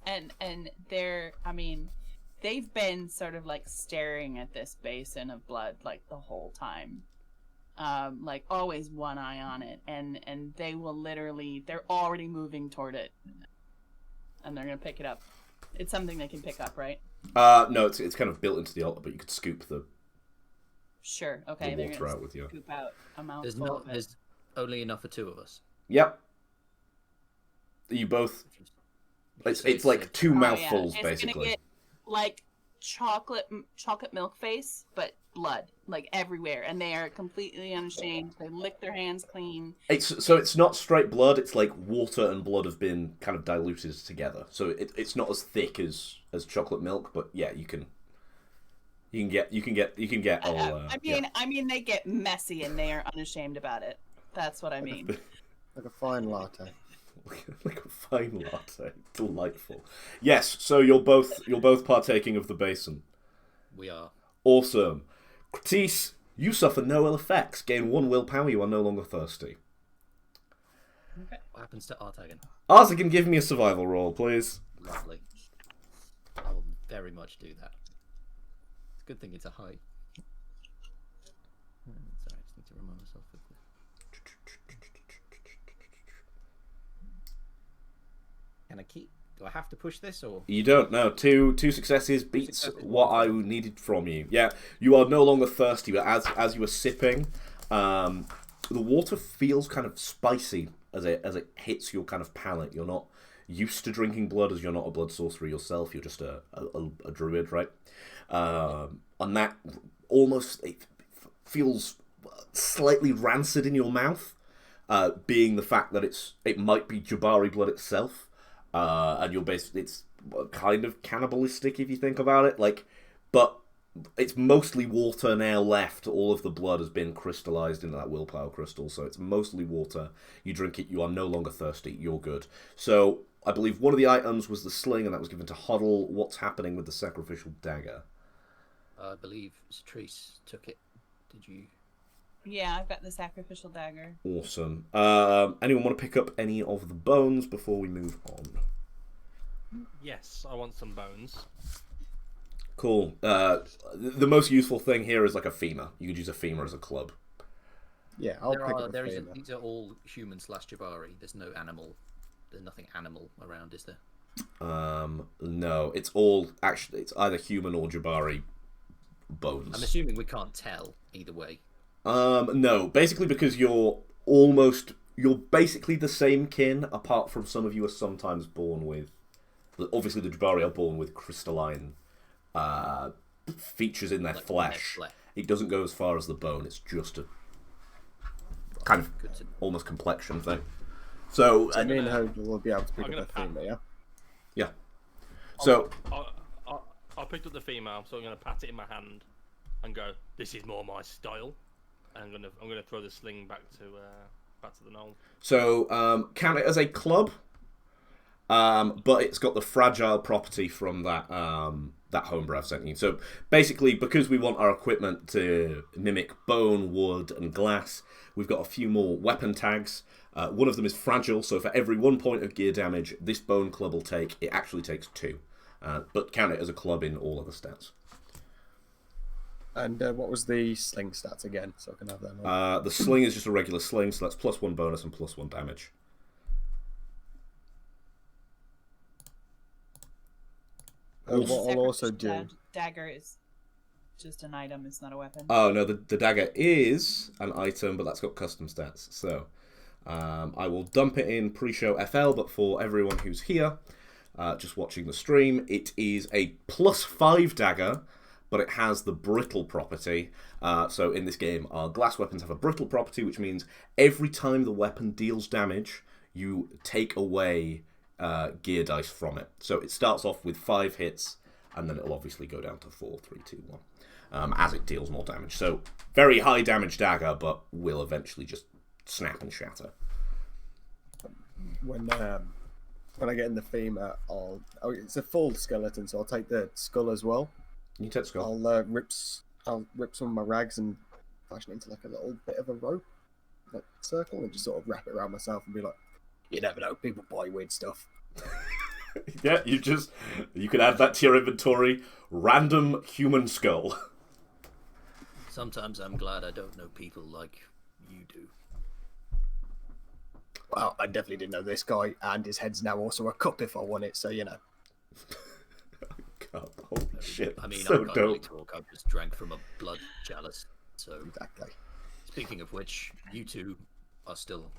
Speaker 5: And they're, I mean, they've been sort of like staring at this basin of blood like the whole time. Like always one eye on it, and they will literally, they're already moving toward it, and they're gonna pick it up. It's something they can pick up, right?
Speaker 1: No, it's kind of built into the altar, but you could scoop the
Speaker 5: Sure. Okay.
Speaker 1: the
Speaker 5: They're
Speaker 1: water
Speaker 5: gonna
Speaker 1: out with you.
Speaker 5: scoop out a mouthful of it.
Speaker 2: There's only enough for 2 of us.
Speaker 1: Yep. You both. It's like 2 mouthfuls,
Speaker 5: It's
Speaker 1: basically.
Speaker 5: gonna get like chocolate milk face, but blood like everywhere, and they are completely unashamed. They lick their hands clean.
Speaker 1: It's not straight blood. It's like water and blood have been kind of diluted together. So it's not as thick as chocolate milk, but yeah, you can get all.
Speaker 5: I mean, they get messy, and they are unashamed about it. That's what I mean.
Speaker 3: Like a fine latte.
Speaker 1: Like a fine latte. Delightful. Yes, so you're both partaking of the basin.
Speaker 2: We are.
Speaker 1: Awesome. Kratis, you suffer no ill effects. Gain 1 willpower, you are no longer thirsty.
Speaker 2: Okay. What happens to Artigan?
Speaker 1: Artigan, give me a survival roll, please.
Speaker 2: Lovely. I'll very much do that. It's a good thing it's a high. Sorry, I just need to remind myself of this. Can I keep? Do I have to push this, or?
Speaker 1: You don't know. Two successes beats what I needed from you. Yeah, you are no longer thirsty, but as you were sipping, the water feels kind of spicy as it hits your kind of palate. You're not used to drinking blood, as you're not a blood sorcerer yourself. You're just a druid, right? And that almost it feels slightly rancid in your mouth, being the fact that it might be Jabari blood itself. And it's kind of cannibalistic if you think about it. But it's mostly water now left. All of the blood has been crystallized into that willpower crystal, so it's mostly water. You drink it, you are no longer thirsty. You're good. So I believe one of the items was the sling, and that was given to Huddle. What's happening with the sacrificial dagger?
Speaker 2: I believe Trace took it. Did you?
Speaker 5: Yeah, I've got the sacrificial dagger.
Speaker 1: Awesome. Anyone want to pick up any of the bones before we move on?
Speaker 4: Yes, I want some bones.
Speaker 1: Cool. The most useful thing here is like a femur. You could use a femur as a club.
Speaker 3: Yeah, I'll pick up a femur.
Speaker 2: These are all human / Jabari. There's no animal. There's nothing animal around, is there?
Speaker 1: No. It's all actually. It's either human or Jabari bones.
Speaker 2: I'm assuming we can't tell either way.
Speaker 1: No. Basically, because you're basically the same kin, apart from some of you are sometimes born with. Obviously, the Jabari are born with crystalline features in their flesh. It doesn't go as far as the bone. It's just a kind of almost complexion thing. So,
Speaker 3: me and Hope will be able to pick up a femur, yeah?
Speaker 1: Yeah. So
Speaker 4: I picked up the female, so I'm going to pat it in my hand and go, "This is more my style." And I'm gonna throw the sling back to the knoll. So
Speaker 1: count it as a club, but it's got the fragile property from that homebrew I've sent you. So basically, because we want our equipment to mimic bone, wood, and glass, we've got a few more weapon tags. One of them is fragile, so for every 1 point of gear damage this bone club will take, it actually takes 2. But count it as a club in all other stats.
Speaker 3: And what was the sling stats again, so I can have that?
Speaker 1: The sling is just a regular sling, so that's +1 bonus and +1 damage.
Speaker 3: What I'll also do...
Speaker 5: Dagger is just an item, it's not a weapon.
Speaker 1: Oh, no, the dagger is an item, but that's got custom stats. So I will dump it in pre-show FL, but for everyone who's here, just watching the stream, it is a +5 dagger, but it has the brittle property. So in this game, our glass weapons have a brittle property, which means every time the weapon deals damage, you take away gear dice from it. So it starts off with 5 hits, and then it'll obviously go down to 4, 3, 2, 1, as it deals more damage. So very high damage dagger, but will eventually just snap and shatter.
Speaker 3: When I get in the femur, it's a full skeleton, so I'll take the skull as well.
Speaker 1: You take the skull.
Speaker 3: I'll rip some of my rags and fashion it into like a little bit of a rope, like circle, and just sort of wrap it around myself and be like, you never know, people buy weird stuff.
Speaker 1: Yeah, you can add that to your inventory. Random human skull.
Speaker 2: Sometimes I'm glad I don't know people like you do.
Speaker 3: Well, I definitely didn't know this guy, and his head's now also a cup if I want it, so you know.
Speaker 1: God, holy shit.
Speaker 2: I mean,
Speaker 1: so
Speaker 2: I can't
Speaker 1: dope.
Speaker 2: really talk. I've just drank from a blood chalice. So,
Speaker 3: Exactly.
Speaker 2: speaking of which, you two are still,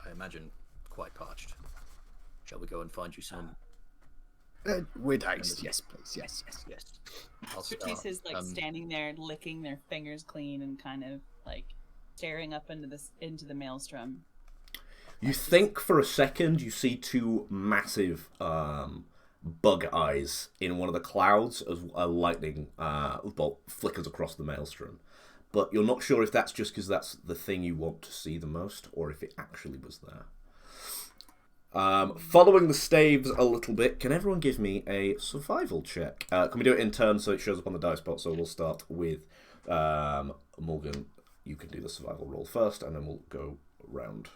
Speaker 2: I imagine, quite parched. Shall we go and find you some?
Speaker 3: With haste, yes, please, yes.
Speaker 2: Yes. I'll
Speaker 5: Bertice
Speaker 2: start.
Speaker 5: is like standing there, licking their fingers clean and kind of like staring up into the maelstrom.
Speaker 1: You think for a second you see two massive bug eyes in one of the clouds as a lightning bolt flickers across the maelstrom. But you're not sure if that's just because that's the thing you want to see the most, or if it actually was there. Following the staves a little bit, can everyone give me a survival check? Can we do it in turn so it shows up on the dice pot? So we'll start with Morgan. You can do the survival roll first, and then we'll go round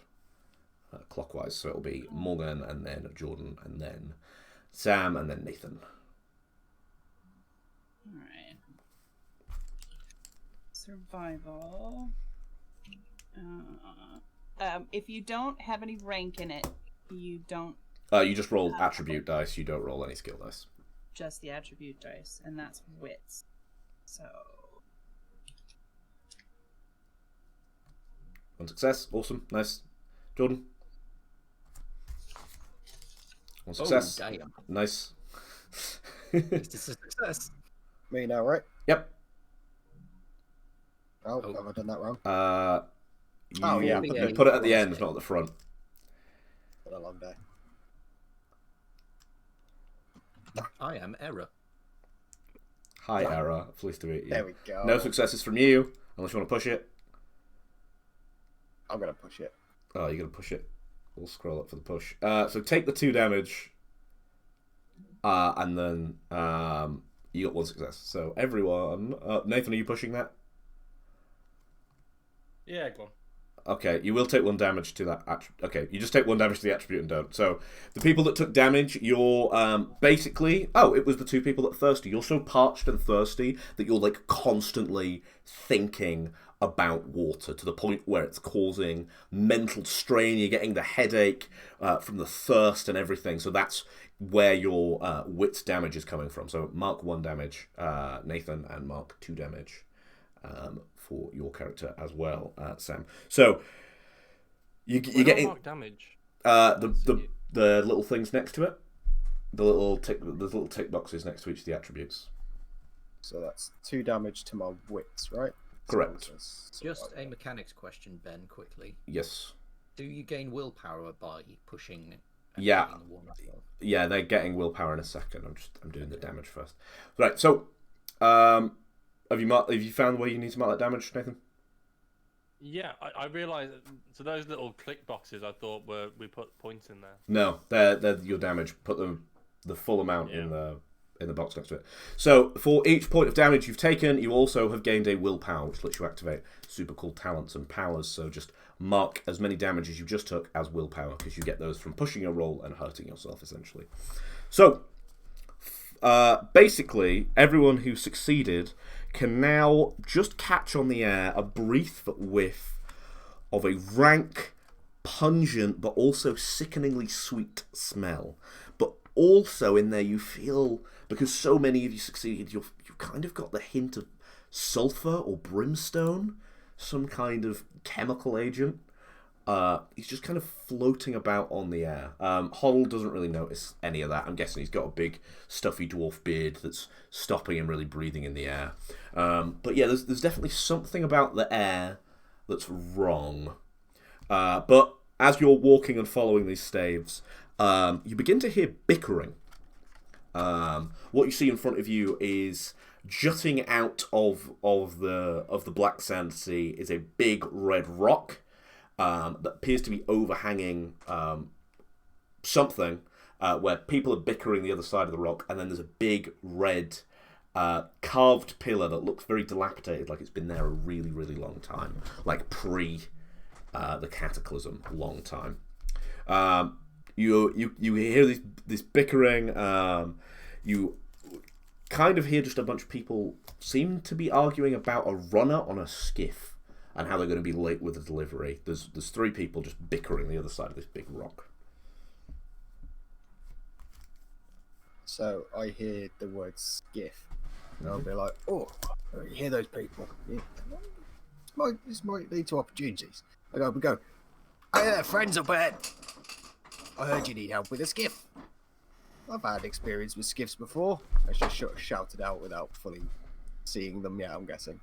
Speaker 1: clockwise. So it'll be Morgan, and then Jordan, and then Sam, and then Nathan.
Speaker 5: Alright. Survival. If you don't have any rank in it, you don't...
Speaker 1: You just roll attribute dice. You don't roll any skill dice.
Speaker 5: Just the attribute dice, and that's wits. So...
Speaker 1: One success. Awesome. Nice. Jordan? One success.
Speaker 2: Oh, damn.
Speaker 1: Nice.
Speaker 2: It's a success.
Speaker 3: Me now, right?
Speaker 1: Yep.
Speaker 3: Oh, have I done that wrong?
Speaker 1: Yeah.
Speaker 2: Yeah.
Speaker 1: Put it at the end, not at the front.
Speaker 3: Been a long day.
Speaker 2: I am Error.
Speaker 1: Hi, Era. Pleased to meet you.
Speaker 3: There we go.
Speaker 1: No successes from you, unless you want to push it.
Speaker 3: I'm gonna push it.
Speaker 1: Oh, you're going to push it. We'll scroll up for the push. So take the 2 damage, and then you got 1 success. So everyone... Nathan, are you pushing that?
Speaker 4: Yeah, go on.
Speaker 1: Okay, you will take 1 damage to that. Okay, you just take 1 damage to the attribute and don't. So the people that took damage, you're basically... Oh, it was the 2 people that are thirsty. You're so parched and thirsty that you're like constantly thinking about water to the point where it's causing mental strain. You're getting the headache from the thirst and everything. So that's where your wits damage is coming from. So mark 1 damage, Nathan, and mark 2 damage for your character as well, Sam. So you're getting
Speaker 4: mark damage.
Speaker 1: The little things next to it, the little tick boxes next to each of the attributes.
Speaker 3: So that's 2 damage to my wits, right?
Speaker 1: Correct.
Speaker 2: Just a mechanics question, Ben, quickly.
Speaker 1: Yes.
Speaker 2: Do you gain willpower by pushing? And
Speaker 1: Yeah.
Speaker 2: getting the 1 as well?
Speaker 1: Yeah, they're getting willpower in a second. I'm doing the damage first. Right. So, have you found where you need to mark that damage, Nathan?
Speaker 4: Yeah, I realised. So those little click boxes, I thought we put points in there.
Speaker 1: No, they're your damage. Put the full amount in the box next to it. So for each point of damage you've taken, you also have gained a willpower, which lets you activate super cool talents and powers. So just mark as many damage as you just took as willpower, because you get those from pushing your roll and hurting yourself, essentially. So basically, everyone who succeeded can now just catch on the air a brief whiff of a rank, pungent, but also sickeningly sweet smell. But also in there you feel, because so many of you succeeded, you've kind of got the hint of sulfur or brimstone, some kind of chemical agent. He's just kind of floating about on the air. Hoddle doesn't really notice any of that. I'm guessing he's got a big stuffy dwarf beard that's stopping him really breathing in the air. But yeah, there's definitely something about the air that's wrong. But as you're walking and following these staves, you begin to hear bickering What you see in front of you is jutting out of the black sand sea is a big red rock that appears to be overhanging something where people are bickering the other side of the rock, and then there's a big red carved pillar that looks very dilapidated, like it's been there a really, really long time, like pre the cataclysm, long time. You hear this bickering. You kind of hear just a bunch of people seem to be arguing about a runner on a skiff and how they're going to be late with the delivery. There's 3 people just bickering the other side of this big rock.
Speaker 3: So I hear the word skiff, and I'll be like, "Oh, you hear those people? Yeah. This might lead to opportunities." We go. Hey there, friends up ahead. I heard you need help with a skiff. I've had experience with skiffs before. I just shouted out without fully seeing them yet, I'm guessing.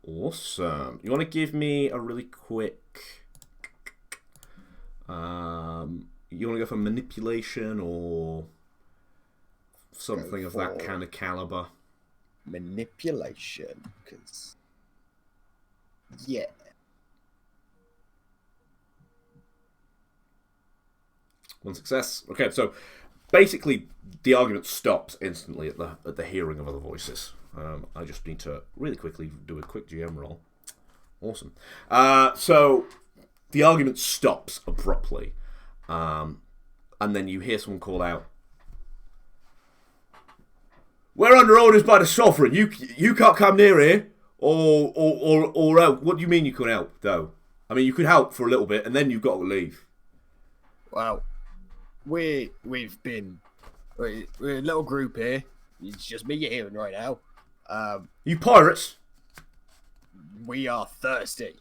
Speaker 1: Awesome. You want to give me a really quick... you want to go for manipulation or something of that kind of caliber?
Speaker 3: Manipulation, because... Yeah.
Speaker 1: One success. Okay, so basically the argument stops instantly at the hearing of other voices. I just need to really quickly do a quick GM roll. Awesome. So the argument stops abruptly, and then you hear someone call out, "We're under orders by the Sovereign. You can't come near here, or help." What do you mean you couldn't help, though? I mean, you could help for a little bit, and then you've got to leave.
Speaker 3: Well, we're a little group here. It's just me you're hearing right now.
Speaker 1: You pirates?
Speaker 3: We are thirsty.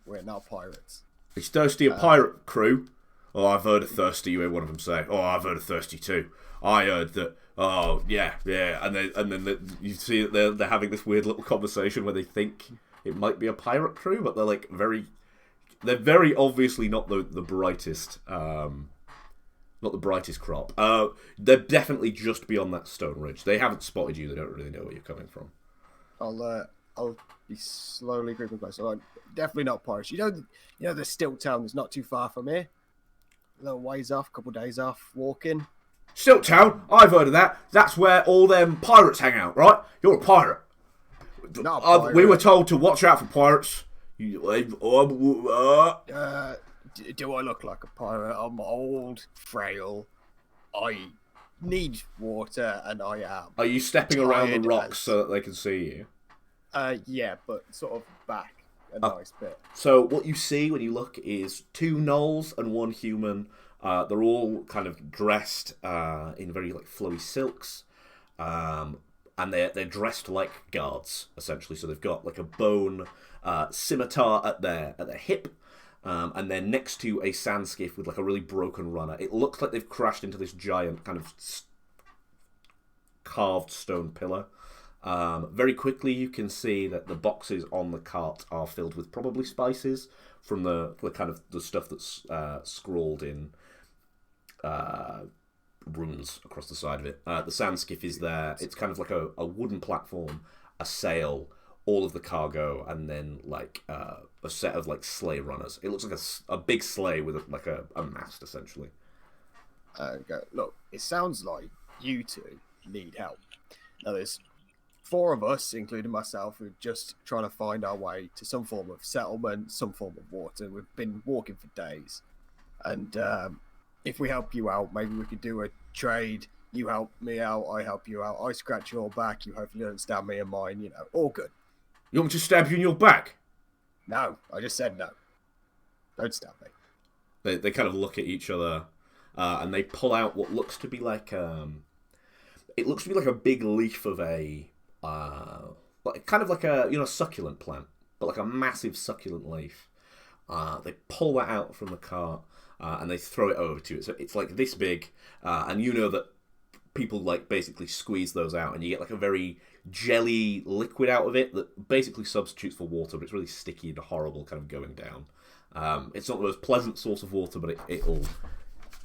Speaker 3: We're not pirates.
Speaker 1: Is Thirsty a pirate crew? Oh, I've heard of Thirsty. You hear one of them say, "Oh, I've heard of Thirsty too. I heard that." Oh, yeah, and then you see that they're having this weird little conversation where they think it might be a pirate crew, but they're very obviously not the brightest. Not the brightest crop. They're definitely just beyond that stone ridge. They haven't spotted you. They don't really know where you're coming from.
Speaker 3: I'll be slowly grouping close. So definitely not pirates. You know the stilt town is not too far from here. A little ways off, a couple of days off walking.
Speaker 1: Stilt Town? I've heard of that. That's where all them pirates hang out, right? You're a pirate.
Speaker 3: Not a pirate.
Speaker 1: We were told to watch out for pirates.
Speaker 3: Do I look like a pirate? I'm old, frail. I need water, and I am.
Speaker 1: Are you stepping around the rocks so that they can see you?
Speaker 3: Yeah, but sort of back a nice bit.
Speaker 1: So what you see when you look is 2 gnolls and 1 human. They're all kind of dressed in very flowy silks, and they're dressed like guards essentially. So they've got like a bone scimitar at their hip. And they're next to a sand skiff with like a really broken runner. It looks like they've crashed into this giant kind of carved stone pillar. Very quickly you can see that the boxes on the cart are filled with probably spices from the kind of the stuff that's scrawled in runes across the side of it. The sand skiff is there. It's kind of like a wooden platform, a sail, all of the cargo, and then like a set of like sleigh runners. It looks like a big sleigh with a mast essentially.
Speaker 3: Look, it sounds like you two need help. Now there's 4 of us, including myself, who are just trying to find our way to some form of settlement, some form of water. We've been walking for days, and if we help you out, maybe we could do a trade. You help me out, I help you out. I scratch your back, you hopefully don't stab me in mine. You know, all good.
Speaker 1: You want me to stab you in your back?
Speaker 3: No, I just said no. Don't stab me.
Speaker 1: They kind of look at each other, and they pull out what looks to be like it looks to be like a big leaf of a kind of like a succulent plant, but like a massive succulent leaf. They pull that out from the cart, and they throw it over to you. So it's like this big, and you know that people like basically squeeze those out, and you get like a very jelly liquid out of it that basically substitutes for water, but it's really sticky and horrible, kind of going down. It's not the most pleasant source of water, but it'll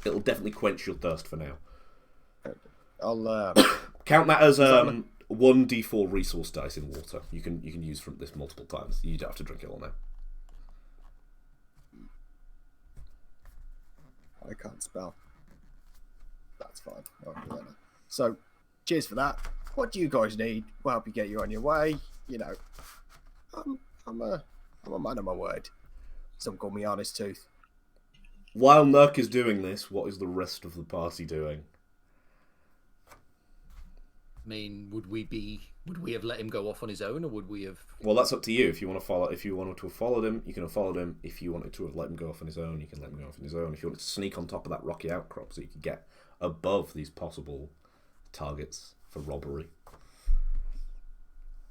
Speaker 1: definitely quench your thirst for now.
Speaker 3: I'll
Speaker 1: count that as 1d4 resource dice in water. You can use from this multiple times. You don't have to drink it all now.
Speaker 3: I can't spell. That's fine. I'll do that now. So, cheers for that. What do you guys need? We'll help you get you on your way. You know, I'm a man of my word. Some call me honest tooth.
Speaker 1: While Nurk is doing this, what is the rest of the party doing?
Speaker 2: I mean, would we have let him go off on his own, or would we have?
Speaker 1: Well, that's up to you. If you wanted to have followed him, you can have followed him. If you wanted to have let him go off on his own, you can let him go off on his own. If you wanted to sneak on top of that rocky outcrop so you could get above these possible targets for robbery.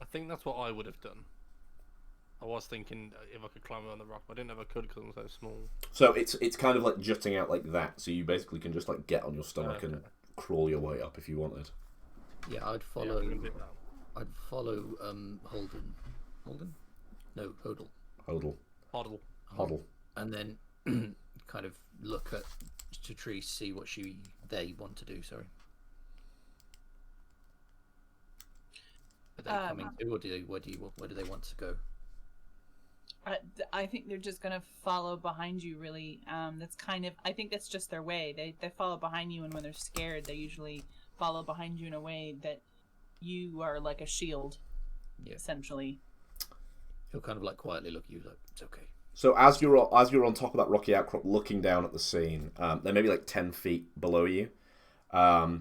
Speaker 4: I think that's what I would have done. I was thinking if I could climb on the rock. I didn't know if I could because I'm so small.
Speaker 1: So it's kind of like jutting out like that. So you basically can just like get on your stomach and crawl your way up if you wanted.
Speaker 2: Yeah, I'd follow.
Speaker 4: Yeah,
Speaker 2: I'd follow Holden. Holden? No, Hodel.
Speaker 4: Hoddle.
Speaker 2: And then kind of look at Tatrice, see what they want to do. Sorry. Are they coming too, or where do they want to go?
Speaker 5: I think they're just gonna follow behind you. Really, that's kind of. I think that's just their way. They follow behind you, and when they're scared, they usually follow behind you in a way that you are like a shield. Yeah. Essentially.
Speaker 2: He'll kind of like quietly look at you, like it's okay.
Speaker 1: So as you're on top of that rocky outcrop, looking down at the scene, they're maybe like 10 feet below you, because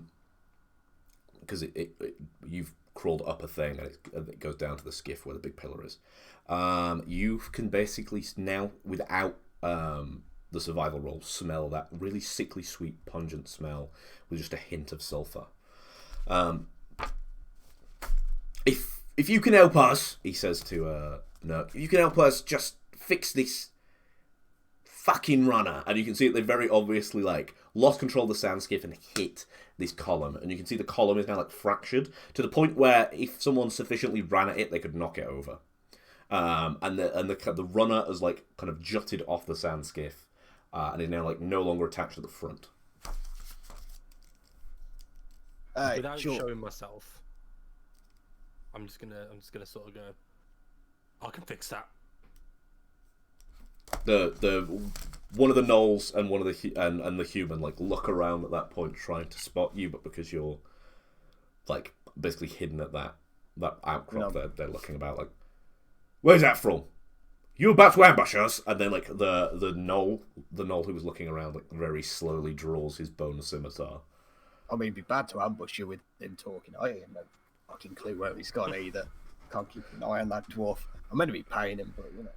Speaker 1: you've crawled up a thing and it goes down to the skiff where the big pillar is. You can basically now, without the survival roll, smell that really sickly sweet, pungent smell with just a hint of sulfur. If you can help us, he says to Nurk, if you can help us just fix this fucking runner. And you can see that they very obviously like lost control of the sand skiff and hit this column. And you can see the column is now like fractured to the point where if someone sufficiently ran at it, they could knock it over. And the runner is like kind of jutted off the sand skiff, and is now like no longer attached to the front.
Speaker 4: Without showing myself, I'm just gonna sort of go, I can fix that.
Speaker 1: The one of the gnolls and one of the human like look around at that point trying to spot you, but because you're like basically hidden at that outcrop, they're looking about like, where's that from? You about to ambush us? And then like the gnoll who was looking around like very slowly draws his bone scimitar.
Speaker 3: I mean, it'd be bad to ambush you with him talking. I ain't no fucking clue where he's gone either. Can't keep an eye on that dwarf. I'm meant to be paying him, but you know.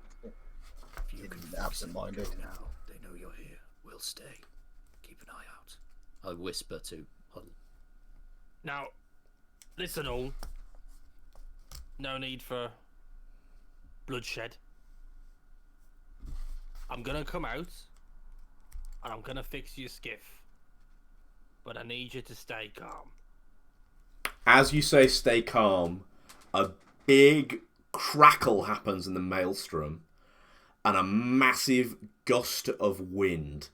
Speaker 2: If you can
Speaker 3: absent-minded.
Speaker 2: now, they know you're here. We'll stay. Keep an eye out. I whisper to Huddle.
Speaker 4: Now, listen all. No need for bloodshed. I'm gonna come out and I'm gonna fix your skiff. But I need you to stay calm.
Speaker 1: As you say stay calm, a big crackle happens in the maelstrom, and a massive gust of wind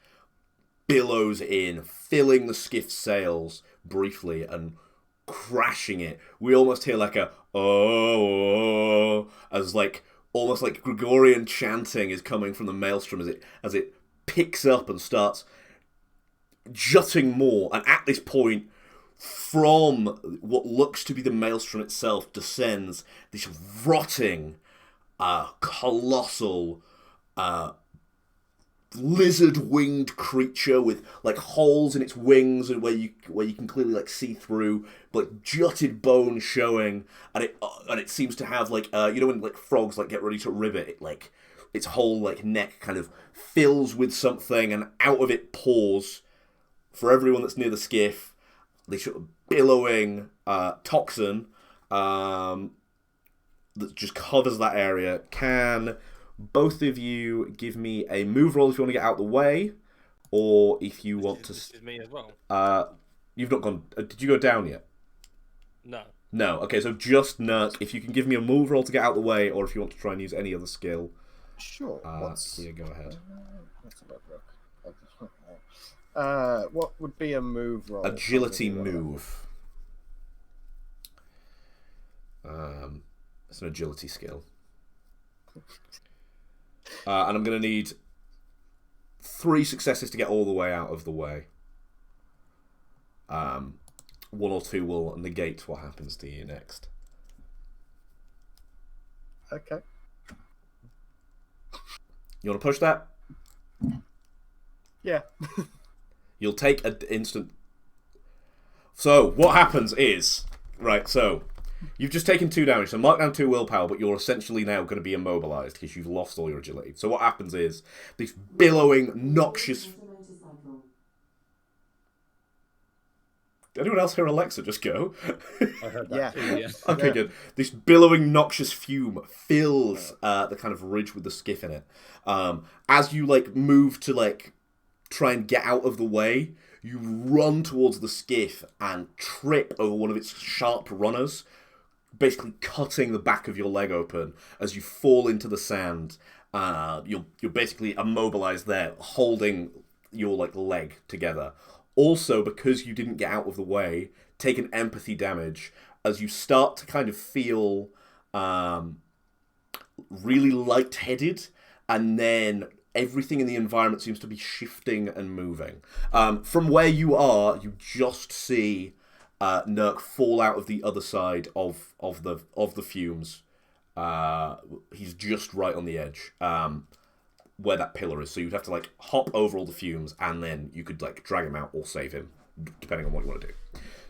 Speaker 1: billows in, filling the skiff's sails briefly and crashing it. We almost hear like a oh, as like almost like Gregorian chanting is coming from the maelstrom as it picks up and starts jutting more. And at this point, from what looks to be the maelstrom itself descends this rotting, colossal, lizard-winged creature with like holes in its wings and where you can clearly like see through, like jutted bone showing, and it seems to have like you know when like frogs like get ready to rivet it, like its whole like neck kind of fills with something, and out of it pours, for everyone that's near the skiff, this sort of billowing toxin that just covers that area. Can both of you give me a move roll if you want to get out of the way, or if you want to...
Speaker 4: This is me as well.
Speaker 1: You've not gone... did you go down yet?
Speaker 4: No.
Speaker 1: No. Okay, so just Nurk. If you can give me a move roll to get out of the way, or if you want to try and use any other skill.
Speaker 3: Sure.
Speaker 1: Here, go ahead.
Speaker 3: What would be a move roll?
Speaker 1: Agility move. It's an agility skill. And I'm going to need 3 successes to get all the way out of the way. 1 or 2 will negate what happens to you next.
Speaker 3: Okay.
Speaker 1: You want to push that?
Speaker 3: Yeah.
Speaker 1: You'll take an instant... So, what happens is... Right, so... You've just taken 2 damage, so mark down 2 willpower, but you're essentially now going to be immobilized because you've lost all your agility. So what happens is, this billowing, noxious... Did anyone else hear Alexa just go?
Speaker 2: I heard that too, yeah.
Speaker 1: Okay, good. This billowing, noxious fume fills the kind of ridge with the skiff in it. As you, move to, try and get out of the way, you run towards the skiff and trip over one of its sharp runners, basically cutting the back of your leg open. As you fall into the sand, you're basically immobilized there, holding your leg together. Also, because you didn't get out of the way, take an empathy damage as you start to kind of feel really lightheaded, and then everything in the environment seems to be shifting and moving. From where you are, you just see Nurk fall out of the other side of the fumes. He's just right on the edge, where that pillar is. So you'd have to hop over all the fumes, and then you could drag him out or save him, depending on what you want to do.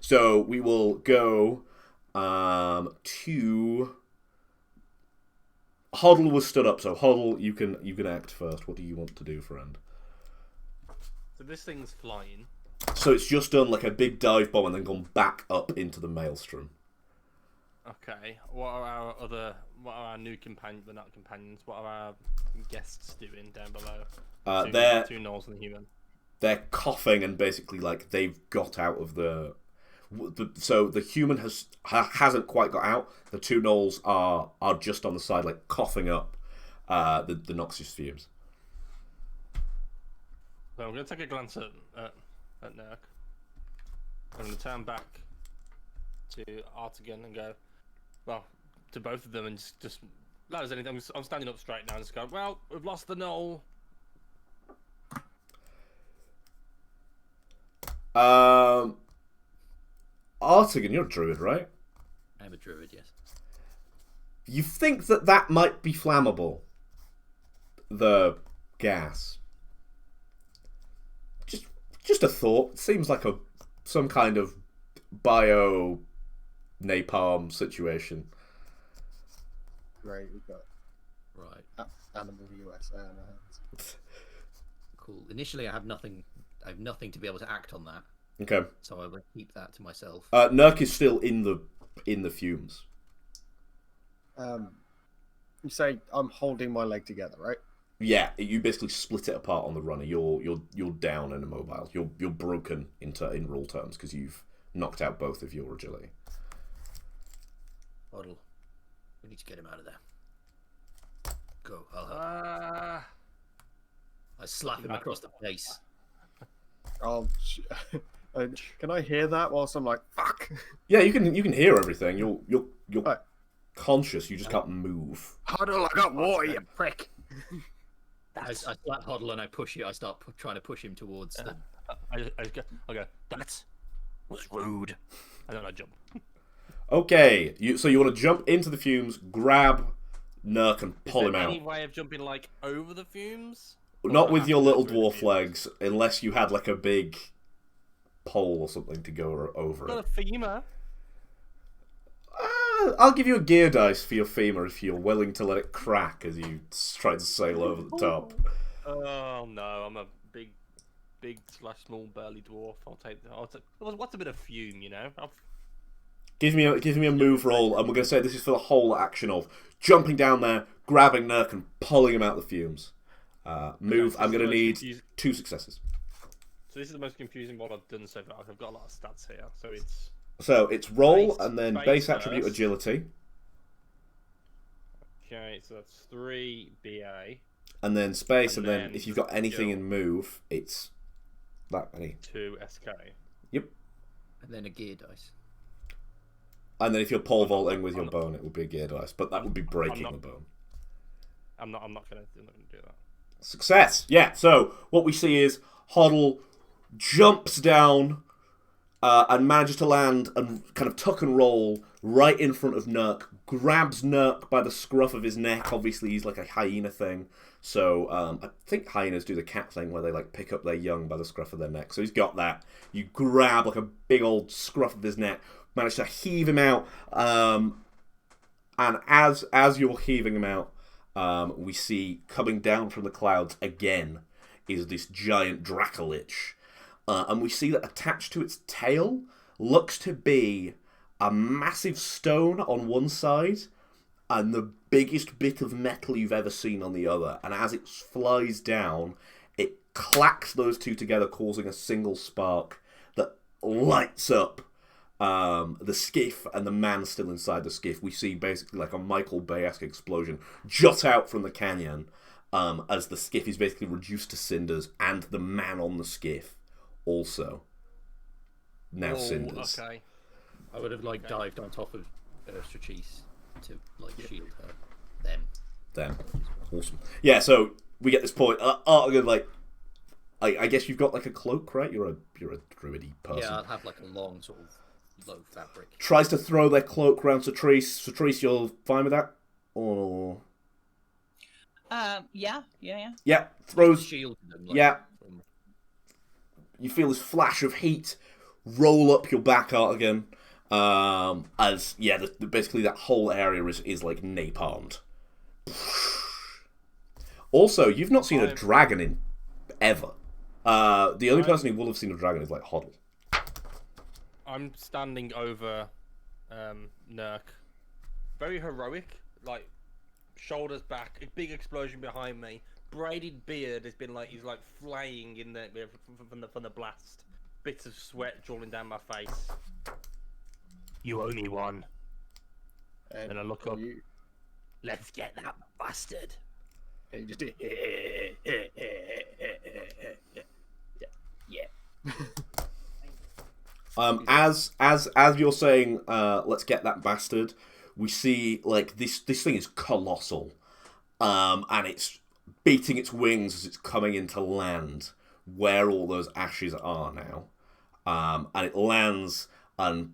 Speaker 1: So we will go to Hoddle was stood up. So Hoddle, you can act first. What do you want to do, friend?
Speaker 4: So this thing's flying.
Speaker 1: So it's just done a big dive bomb and then gone back up into the maelstrom.
Speaker 4: Okay. What are our new companions? They're not companions. What are our guests doing down below?
Speaker 1: They're
Speaker 4: 2 gnolls and the human.
Speaker 1: They're coughing and basically they've got out of the. So the human hasn't quite got out. The 2 gnolls are just on the side, coughing up the noxious fumes.
Speaker 4: So I'm going to take a glance at Nurk. I'm going to turn back to Artigan and go, well, to both of them, and just not as anything. I'm standing up straight now and just go, well, we've lost the gnoll.
Speaker 1: Artigan, you're a druid, right?
Speaker 2: I'm a druid, yes.
Speaker 1: You think that might be flammable? The gas. Just a thought. It seems like some kind of bio napalm situation.
Speaker 3: Great, we've got animal USA on our hands.
Speaker 2: Cool. Initially, I have nothing to be able to act on that.
Speaker 1: Okay.
Speaker 2: So I will keep that to myself.
Speaker 1: Nurk is still in the fumes.
Speaker 3: You say I'm holding my leg together, right?
Speaker 1: Yeah, you basically split it apart on the runner. You're down and immobile. You're broken in rule terms because you've knocked out both of your agility.
Speaker 2: Huddle. We need to get him out of there. Go. I'll help. I slap him across the face.
Speaker 3: Can I hear that whilst I'm fuck?
Speaker 1: Yeah, you can hear everything. You're conscious. You just can't move.
Speaker 3: Huddle, I got water, you prick.
Speaker 2: I slap Huddle and I push you. I start trying to push him towards them.
Speaker 4: I go, that was rude. And then I jump.
Speaker 1: Okay, so you want to jump into the fumes, grab Nurk and pull him out.
Speaker 4: Any way of jumping over the fumes?
Speaker 1: Not with your little dwarf legs, unless you had a big pole or something to go over
Speaker 4: Got
Speaker 1: it.
Speaker 4: a femur.
Speaker 1: I'll give you a gear dice for your femur if you're willing to let it crack as you try to sail over the top.
Speaker 4: Oh no, I'm a big/small burly dwarf. I'll take. What's a bit of fume,
Speaker 1: Give me a move roll, and we're going to say this is for the whole action of jumping down there, grabbing Nurk, and pulling him out the fumes. Move. I'm going to need 2 successes.
Speaker 4: So this is the most confusing one I've done so far. I've got a lot of stats here,
Speaker 1: so it's roll and then base attribute
Speaker 4: first.
Speaker 1: agility.
Speaker 4: Okay, so that's 3 BA.
Speaker 1: And then space, and then
Speaker 4: then
Speaker 1: if you've got anything in move, it's that many.
Speaker 4: 2 SK.
Speaker 1: Yep.
Speaker 2: And then a gear dice.
Speaker 1: And then if you're pole vaulting with your bone, it would be a gear dice, but that would be breaking the bone.
Speaker 4: I'm not gonna do that.
Speaker 1: Success. Yeah. So what we see is Hoddle jumps down and manages to land and kind of tuck and roll right in front of Nurk. Grabs Nurk by the scruff of his neck. Obviously, he's like a hyena thing. So I think hyenas do the cat thing where they like pick up their young by the scruff of their neck. So he's got that. You grab like a big old scruff of his neck, manage to heave him out, and as you're heaving him out, we see coming down from the clouds again is this giant Dracolich, and we see that attached to its tail looks to be a massive stone on one side and the biggest bit of metal you've ever seen on the other. And as it flies down, it clacks those two together, causing a single spark that lights up the skiff and the man still inside the skiff. We see basically like a Michael Bay-esque explosion jut out from the canyon as the skiff is basically reduced to cinders, and the man on the skiff also now cinders.
Speaker 4: Okay.
Speaker 2: I would have dived on top of Strategies to shield her. Them.
Speaker 1: Awesome. Yeah. So we get this point. Artigan, I guess you've got like a cloak, right? You're a druidy person.
Speaker 2: Yeah, I'd have like a long sort of low fabric.
Speaker 1: Tries to throw their cloak round Satrice. Satrice, you're fine with that? Or
Speaker 5: yeah.
Speaker 1: Yeah, throws.
Speaker 2: Shield them.
Speaker 1: You feel this flash of heat roll up your back, Artigan. Basically that whole area is like napalmed. Also, you've not seen a dragon in ever. The only person who will have seen a dragon is like Hoddle.
Speaker 4: I'm standing over Nurk. Very heroic, like shoulders back, a big explosion behind me. Braided beard has been he's flaying in the from the blast. Bits of sweat drooling down my face. You owe me one. And I look up. Let's get that bastard.
Speaker 3: And you just yeah.
Speaker 1: As you're saying, let's get that bastard. We see this thing is colossal, and it's beating its wings as it's coming into land where all those ashes are now, and it lands and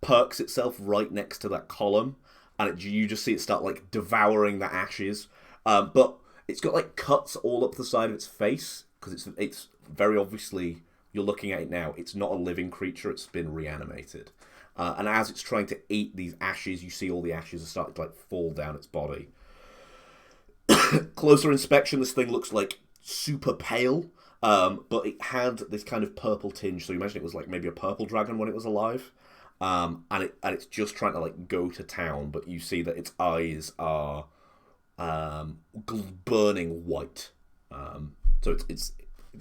Speaker 1: perks itself right next to that column, and you just see it start devouring the ashes, but it's got cuts all up the side of its face because it's very obviously. You're looking at it now, it's not a living creature, it's been reanimated. And as it's trying to eat these ashes, you see all the ashes are starting to fall down its body. Closer inspection, this thing looks super pale, but it had this kind of purple tinge, so you imagine it was maybe a purple dragon when it was alive. And it's just trying to go to town, but you see that its eyes are burning white. So it's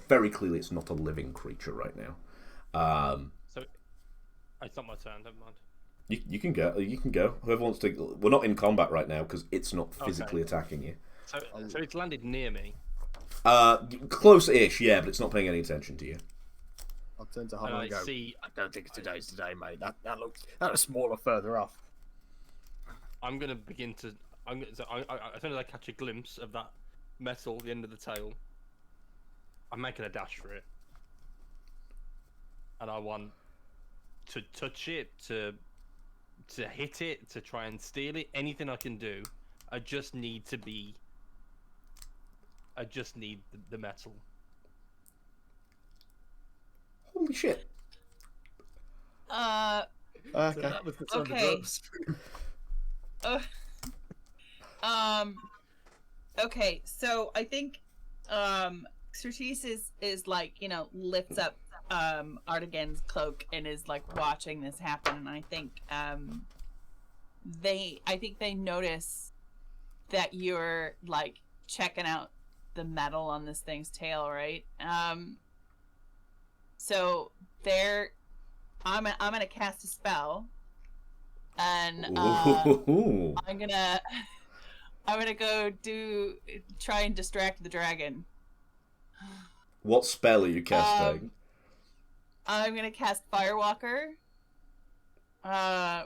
Speaker 1: very clearly it's not a living creature right now.
Speaker 4: So it's not my turn. Never mind.
Speaker 1: You can go. You can go. Whoever wants to. We're not in combat right now because it's not physically attacking you.
Speaker 4: So it's landed near me.
Speaker 1: Close-ish, yeah, but it's not paying any attention to you.
Speaker 3: I'll turn to Hannah and go.
Speaker 4: See,
Speaker 3: I don't think today's today, mate. That was smaller further off.
Speaker 4: I'm gonna begin to. As soon as I catch a glimpse of that metal at the end of the tail, I'm making a dash for it, and I want to touch it, to hit it, to try and steal it. Anything I can do. I just need the metal.
Speaker 1: Holy shit!
Speaker 3: Okay.
Speaker 2: That was the Sundered Realms.
Speaker 5: Okay, so I think Strategies is lifts up Artigan's cloak and is watching this happen, and I think they notice that you're checking out the metal on this thing's tail, right? So I'm gonna cast a spell, and I'm gonna go try and distract the dragon.
Speaker 1: What spell are you casting?
Speaker 5: I'm gonna cast Firewalker.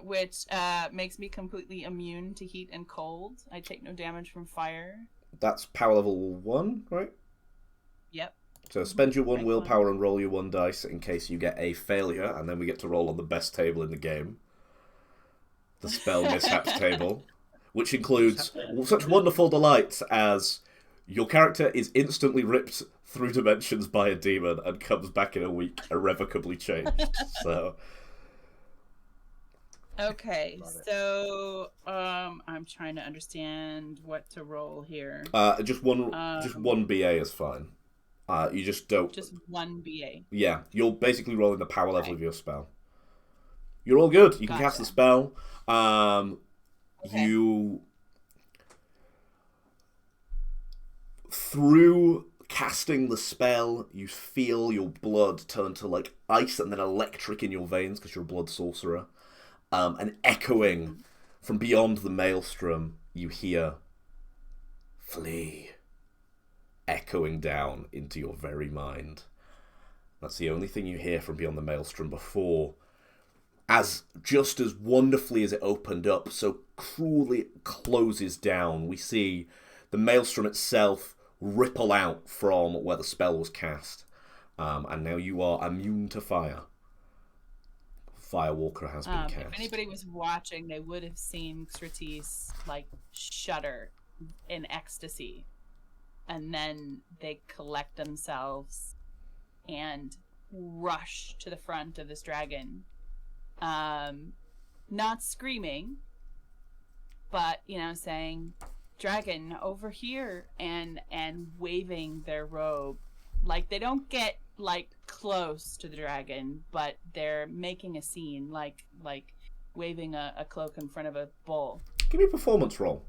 Speaker 5: which makes me completely immune to heat and cold. I take no damage from fire.
Speaker 1: That's power level 1, right?
Speaker 5: Yep.
Speaker 1: So spend your 1
Speaker 5: Rank
Speaker 1: willpower and roll your 1 dice in case you get a failure, and then we get to roll on the best table in the game. The spell mishaps table. Which includes such wonderful delights as your character is instantly ripped through dimensions by a demon and comes back in a week irrevocably changed. So...
Speaker 5: Okay, so I'm trying to understand what to roll here.
Speaker 1: Just one BA is fine. You just don't.
Speaker 5: Just 1 BA.
Speaker 1: Yeah, you're basically rolling the power level of your spell. You're all good. You can cast the spell. You through casting the spell, you feel your blood turn to like ice and then electric in your veins because you're a blood sorcerer. And echoing from beyond the maelstrom, you hear, "Flee," echoing down into your very mind. That's the only thing you hear from beyond the maelstrom before, as just as wonderfully as it opened up, so cruelly it closes down. We see the maelstrom itself ripple out from where the spell was cast. And now you are immune to fire. Firewalker has been cast.
Speaker 5: If anybody was watching, they would have seen Xerxes like shudder in ecstasy, and then they collect themselves and rush to the front of this dragon, not screaming, but saying, "Dragon, over here," and waving their robe. Like they don't get like close to the dragon, but they're making a scene, like waving a cloak in front of a bull.
Speaker 1: Give me a performance roll.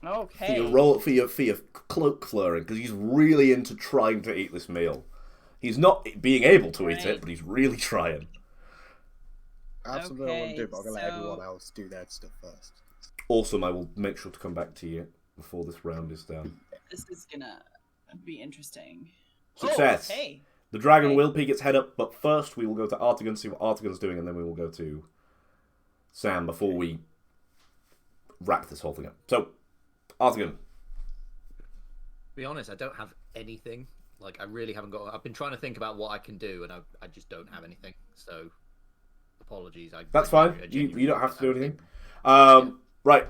Speaker 5: Okay.
Speaker 1: For your roll for your cloak flurring, because he's really into trying to eat this meal. He's not being able to eat it, but he's really trying.
Speaker 3: Absolutely, I want to do, but I'm gonna let everyone else do their stuff first.
Speaker 1: Awesome. I will make sure to come back to you before this round is done.
Speaker 5: This is gonna be interesting.
Speaker 1: Success.
Speaker 5: Oh, hey.
Speaker 1: The dragon will peek its head up, but first we will go to Artigan, see what Artigan's doing, and then we will go to Sam before we wrap this whole thing up. So, Artigan.
Speaker 2: To be honest, I don't have anything. Like, I really haven't got... I've been trying to think about what I can do, and I just don't have anything. So, apologies.
Speaker 1: That's fine. You don't have to do anything. Right.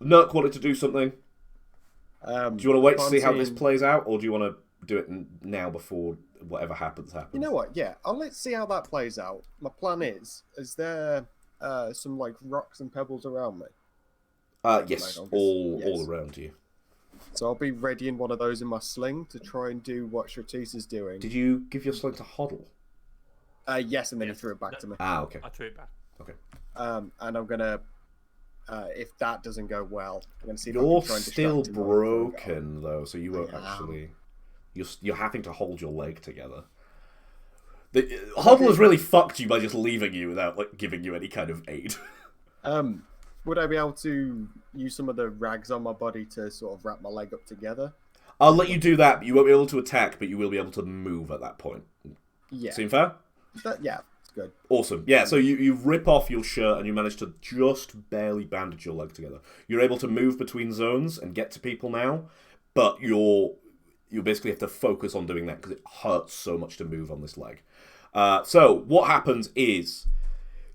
Speaker 1: Nurk wanted to do something. Do you want to wait to see how this plays out, or do you want to do it now before whatever happens?
Speaker 3: You know what? Yeah, let's see how that plays out. My plan is there some like rocks and pebbles around me?
Speaker 1: Yes, all around you.
Speaker 3: So I'll be readying one of those in my sling to try and do what Strateus is doing.
Speaker 1: Did you give your sling to Hoddle?
Speaker 3: Yes, and then he threw it back to me.
Speaker 1: Ah, okay.
Speaker 4: I threw it back.
Speaker 1: Okay.
Speaker 3: And I'm gonna, if that doesn't go well, I'm gonna see if
Speaker 1: you're
Speaker 3: I can try and
Speaker 1: still
Speaker 3: distract him
Speaker 1: broken though, so you won't actually. You're having to hold your leg together. Hoddle has really fucked you by just leaving you without like giving you any kind of aid.
Speaker 3: Would I be able to use some of the rags on my body to sort of wrap my leg up together?
Speaker 1: I'll let you do that. You won't be able to attack, but you will be able to move at that point.
Speaker 3: Yeah.
Speaker 1: Seem fair?
Speaker 3: Yeah, it's good.
Speaker 1: Awesome. Yeah, so you rip off your shirt and you manage to just barely bandage your leg together. You're able to move between zones and get to people now, but you basically have to focus on doing that because it hurts so much to move on this leg. So what happens is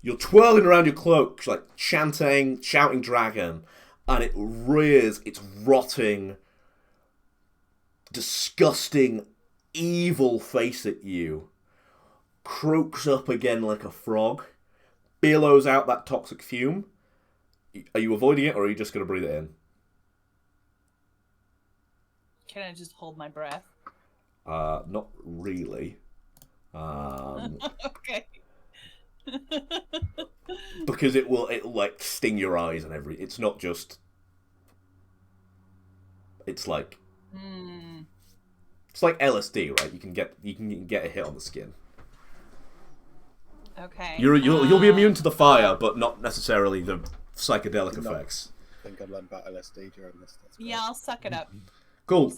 Speaker 1: you're twirling around your cloak, like shouting dragon, and it rears its rotting, disgusting, evil face at you, croaks up again like a frog, billows out that toxic fume. Are you avoiding it, or are you just going to breathe it in?
Speaker 5: Can I just hold my breath?
Speaker 1: Not really.
Speaker 5: Okay.
Speaker 1: Because it'll like sting your eyes and it's not just. It's like. It's like LSD, right? You can get a hit on the skin.
Speaker 5: Okay.
Speaker 1: You'll be immune to the fire, but not necessarily the psychedelic effects.
Speaker 3: I think I learned about LSD during this.
Speaker 5: Yeah, I'll suck it up.
Speaker 1: Cool.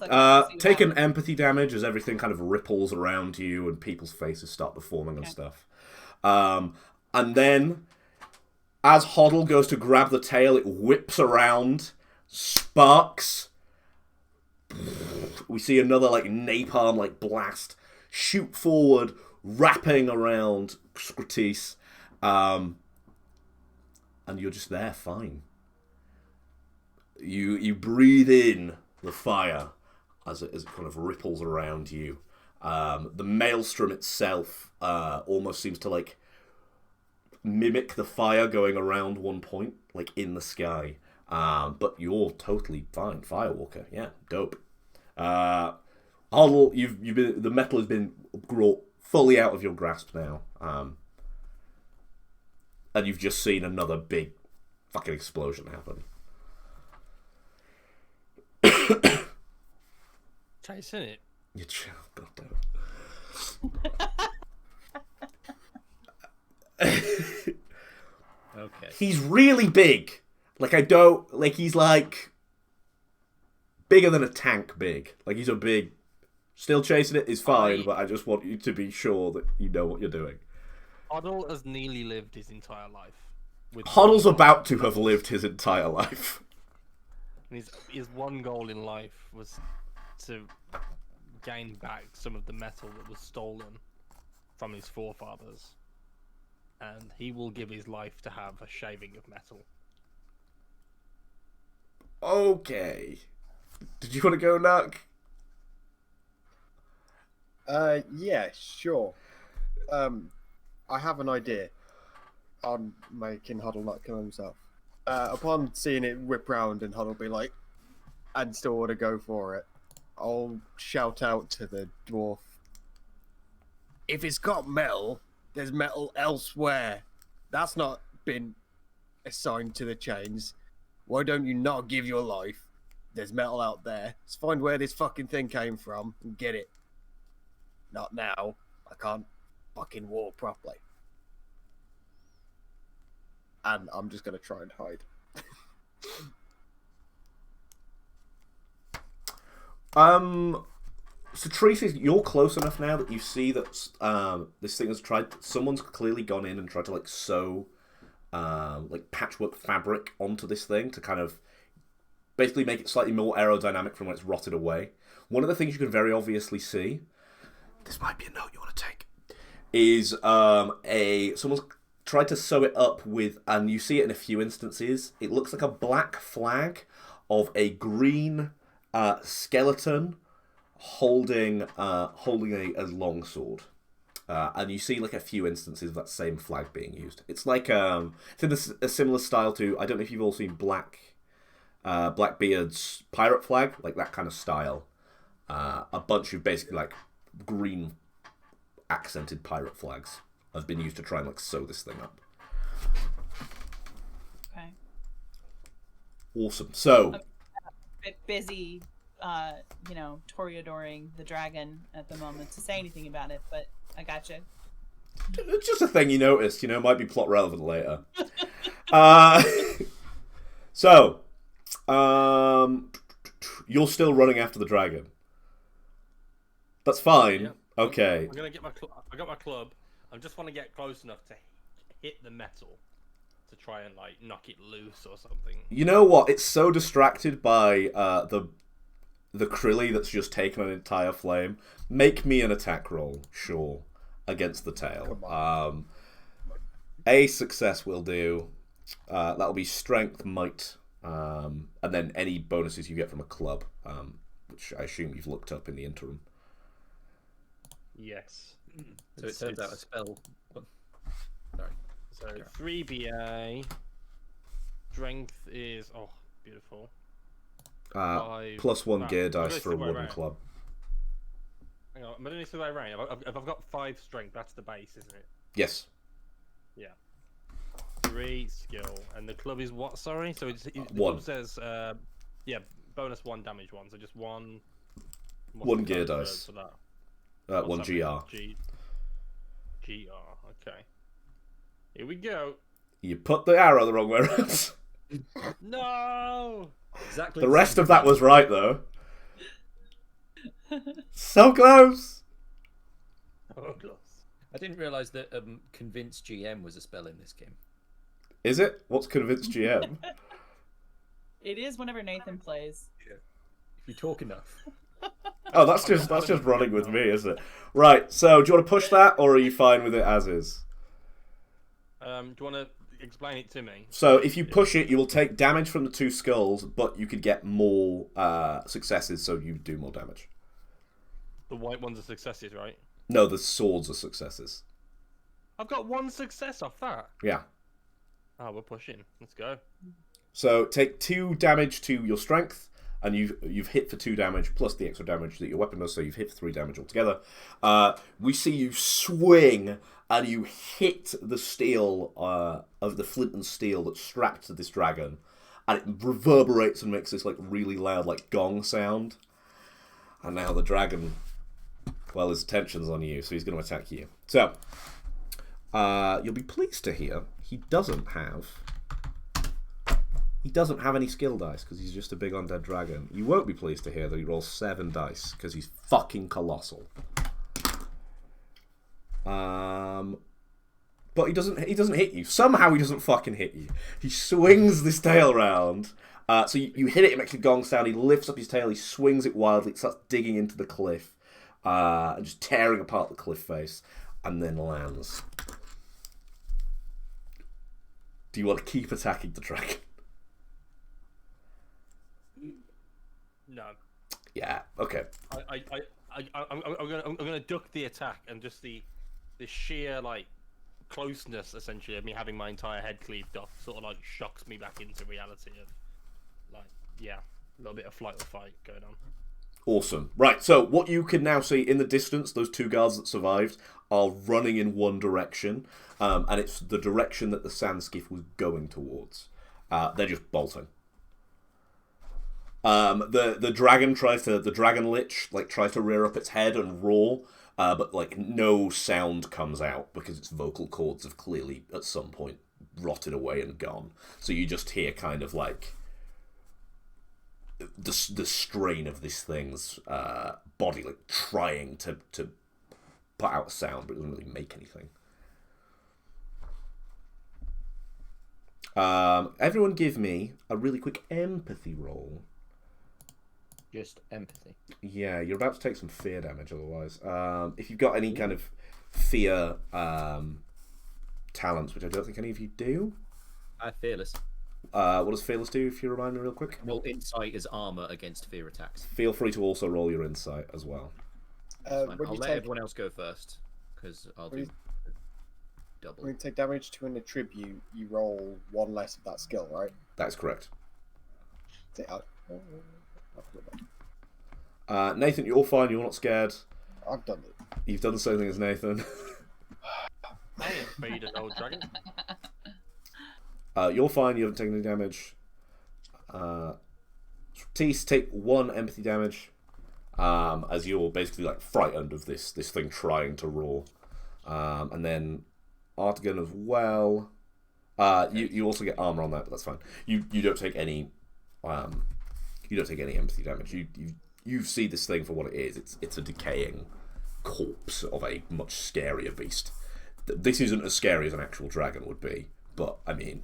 Speaker 1: Take an empathy damage as everything kind of ripples around you and people's faces start deforming and stuff. And then, as Hoddle goes to grab the tail, it whips around, sparks. We see another like napalm like blast shoot forward, wrapping around Scratisse. And you're just there, fine. You breathe in the fire as it kind of ripples around you. The maelstrom itself almost seems to like mimic the fire going around one point, like in the sky. But you're totally fine, Firewalker. Yeah, dope. Hoddle, you've been, the metal has been brought fully out of your grasp now. And you've just seen another big fucking explosion happen.
Speaker 4: Chasing it.
Speaker 1: You God damn it.
Speaker 2: Okay.
Speaker 1: He's really big. Like, he's like bigger than a tank big. Like, he's a big... Still chasing it is fine, but I just want you to be sure that you know what you're doing.
Speaker 4: Hoddle has nearly lived his entire life.
Speaker 1: Hoddle's about to have lived his entire life.
Speaker 4: And his one goal in life was to gain back some of the metal that was stolen from his forefathers. And he will give his life to have a shaving of metal.
Speaker 1: Okay. Did you want to go, Nuck?
Speaker 3: Yeah, sure. I have an idea on making Huddle not kill himself. Upon seeing it whip round and Huddle be like, and still want to go for it, I'll shout out to the dwarf. If it's got metal, there's metal elsewhere. That's not been assigned to the chains. Why don't you not give your life? There's metal out there. Let's find where this fucking thing came from and get it. Not now. I can't fucking walk properly. And I'm just gonna try and hide.
Speaker 1: So Tracy, you're close enough now that you see that this thing has tried. Someone's clearly gone in and tried to like sew, like patchwork fabric onto this thing to kind of basically make it slightly more aerodynamic from when it's rotted away. One of the things you can very obviously see, this might be a note you want to take, is someone's tried to sew it up with, and you see it in a few instances. It looks like a black flag of a green skeleton holding a long sword, and you see like a few instances of that same flag being used. It's like it's in a similar style to, I don't know if you've all seen Blackbeard's pirate flag, like that kind of style. A bunch of basically like green accented pirate flags have been used to try and like sew this thing up.
Speaker 5: Okay.
Speaker 1: Awesome. So
Speaker 5: I'm a bit busy, Toreadoring the dragon at the moment to say anything about it, but I gotcha.
Speaker 1: it's just a thing you noticed, might be plot relevant later. So, you're still running after the dragon. That's fine.
Speaker 4: Yeah.
Speaker 1: Okay.
Speaker 4: I'm gonna get I got my club. I just want to get close enough to hit the metal to try and like knock it loose or something.
Speaker 1: You know what? It's so distracted by the Krilly that's just taken an entire flame. Make me an attack roll, sure, against the tail. A success will do. That'll be strength, might, and then any bonuses you get from a club, which I assume you've looked up in the interim.
Speaker 4: Yes.
Speaker 2: So it turns out a spell. Sorry.
Speaker 4: So 3 BA. Strength is beautiful.
Speaker 1: Plus 1 gear dice for a wooden club.
Speaker 4: Hang on, I'm only see what I ran. If I've got 5 strength, that's the base, isn't it?
Speaker 1: Yes.
Speaker 4: Yeah. 3 skill, and the club is what? Sorry, so the
Speaker 1: 1.
Speaker 4: club says bonus 1 damage 1, so just 1.
Speaker 1: 1 gear dice.
Speaker 4: For that?
Speaker 1: 1 GR.
Speaker 4: GR. Okay. Here we go.
Speaker 1: You put the arrow the wrong way around.
Speaker 4: No.
Speaker 2: Exactly.
Speaker 1: The rest of that was right though. So close.
Speaker 4: Oh, close.
Speaker 2: I didn't realise that Convince GM was a spell in this game.
Speaker 1: Is it? What's Convince GM?
Speaker 5: It is whenever Nathan plays.
Speaker 2: Yeah. If you talk enough.
Speaker 1: Oh, that's just running with me, isn't it? Right. So, do you want to push that, or are you fine with it as is?
Speaker 4: Do you want to explain it to me?
Speaker 1: So, if you push it, you will take damage from the 2 skulls, but you could get more successes, so you do more damage.
Speaker 4: The white ones are successes, right?
Speaker 1: No, the swords are successes.
Speaker 4: I've got 1 success off that.
Speaker 1: Yeah.
Speaker 4: Oh, we're pushing. Let's go.
Speaker 1: So, take 2 damage to your strength, and you've hit for 2 damage, plus the extra damage that your weapon does, so you've hit for 3 damage altogether. We see you swing, and you hit the steel of the flint and steel that's strapped to this dragon, and it reverberates and makes this like really loud like gong sound. And now the dragon, well, his attention's on you, so he's going to attack you. So, you'll be pleased to hear he doesn't have any skill dice because he's just a big undead dragon. You won't be pleased to hear that he rolls 7 dice because he's fucking colossal. But he doesn't hit you. Somehow he doesn't fucking hit you. He swings this tail round. So you hit it makes a gong sound. He lifts up his tail. He swings it wildly. It starts digging into the cliff, and just tearing apart the cliff face, and then lands. Do you want to keep attacking the dragon?
Speaker 4: No.
Speaker 1: Yeah. Okay.
Speaker 4: I'm gonna duck the attack, and just the sheer like closeness essentially of me having my entire head cleaved off sort of like shocks me back into reality of like a little bit of flight or fight going on.
Speaker 1: Awesome. Right, so what you can now see in the distance, those 2 guards that survived are running in one direction, and it's the direction that the sand skiff was going towards. They're just bolting. The dragon lich tries to rear up its head and roar, but like no sound comes out because its vocal cords have clearly at some point rotted away and gone. So you just hear kind of like the strain of this thing's body like trying to put out a sound, but it doesn't really make anything. Everyone give me a really quick empathy roll.
Speaker 2: Just empathy.
Speaker 1: Yeah, you're about to take some fear damage otherwise. If you've got any kind of fear talents, which I don't think any of you do.
Speaker 2: Fearless.
Speaker 1: What does Fearless do, if you remind me real quick?
Speaker 2: Well, insight is armor against fear attacks.
Speaker 1: Feel free to also roll your insight as well.
Speaker 2: I'll let everyone else go first, because I'll do double.
Speaker 3: When you take damage to an attribute, you roll 1 less of that skill, right?
Speaker 1: That's correct.
Speaker 3: I'll
Speaker 1: Nathan, you're fine, you're not scared.
Speaker 3: I've done it.
Speaker 1: You've done the same thing as Nathan.
Speaker 4: I ain't feed an old dragon.
Speaker 1: You're fine, you haven't taken any damage. Tease, take 1 empathy damage, as you're basically like frightened of this thing trying to roar. And then Artigan as well. You also get armor on that, but that's fine. You don't take any empathy damage. You see this thing for what it is. It's a decaying corpse of a much scarier beast. This isn't as scary as an actual dragon would be, but I mean,